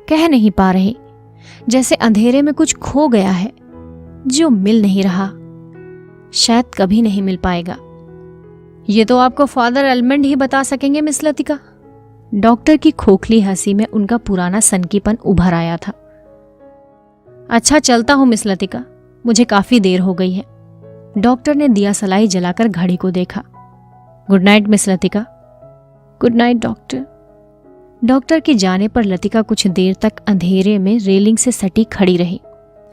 कह नहीं पा रही, जैसे अंधेरे में कुछ खो गया है जो मिल नहीं रहा, शायद कभी नहीं मिल पाएगा। ये तो आपको फादर एलमंड ही बता सकेंगे मिस लतिका। डॉक्टर की खोखली हंसी में उनका पुराना सनकीपन उभर आया था। अच्छा, चलता हूं मिस लतिका, मुझे काफी देर हो गई है। डॉक्टर ने दिया सलाई जलाकर घड़ी को देखा। Good night miss Latika. Good night doctor. Doctor के जाने पर लतिका कुछ देर तक अंधेरे में रेलिंग से सटी खड़ी रही।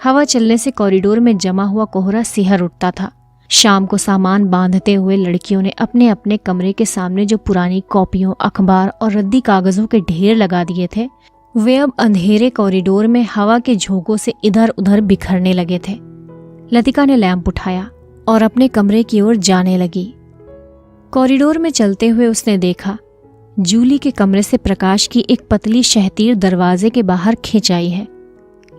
हवा चलने से कॉरिडोर में जमा हुआ कोहरा सिहर उठता था। शाम को सामान बांधते हुए लड़कियों ने अपने अपने कमरे के सामने जो पुरानी कॉपियों, अखबार और रद्दी कागजों के ढेर लगा दिए थे, वे अब अंधेरे कॉरिडोर में हवा के झोंकों से इधर उधर बिखरने लगे थे। लतिका ने लैंप उठाया और अपने कमरे की ओर जाने लगी। कॉरिडोर में चलते हुए उसने देखा जूली के कमरे से प्रकाश की एक पतली शहतीर दरवाजे के बाहर खिंच आई है।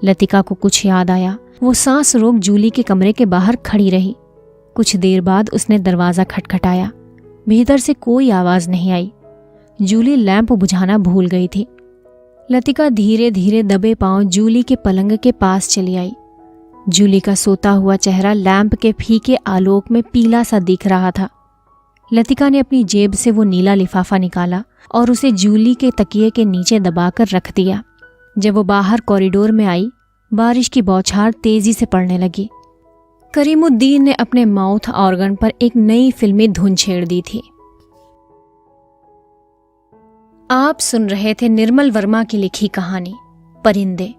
लतिका को कुछ याद आया। वो सांस रोक जूली के कमरे के बाहर खड़ी रही। कुछ देर बाद उसने दरवाजा खटखटाया। भीतर से कोई आवाज नहीं आई। जूली लैंप बुझाना भूल गई थी। लतिका धीरे धीरे दबे पांव जूली के पलंग के पास चली आई। जूली का सोता हुआ चेहरा लैंप के फीके आलोक में पीला सा दिख रहा था। लतिका ने अपनी जेब से वो नीला लिफाफा निकाला और उसे जूली के तकिए के नीचे दबाकर रख दिया। जब वो बाहर कॉरिडोर में आई, बारिश की बौछार तेजी से पड़ने लगी। करीमुद्दीन ने अपने माउथ ऑर्गन पर एक नई फिल्मी धुन छेड़ दी थी। आप सुन रहे थे निर्मल वर्मा की लिखी कहानी परिंदे,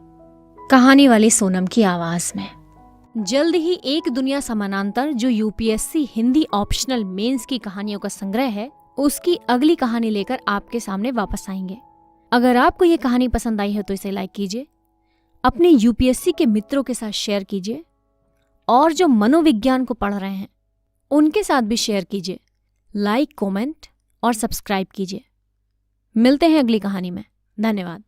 कहानी वाली सोनम की आवाज में। जल्द ही एक दुनिया समानांतर, जो यूपीएससी हिंदी ऑप्शनल मेंस की कहानियों का संग्रह है, उसकी अगली कहानी लेकर आपके सामने वापस आएंगे। अगर आपको ये कहानी पसंद आई है तो इसे लाइक कीजिए, अपने यूपीएससी के मित्रों के साथ शेयर कीजिए और जो मनोविज्ञान को पढ़ रहे हैं उनके साथ भी शेयर कीजिए। लाइक, कमेंट और सब्सक्राइब कीजिए। मिलते हैं अगली कहानी में। धन्यवाद।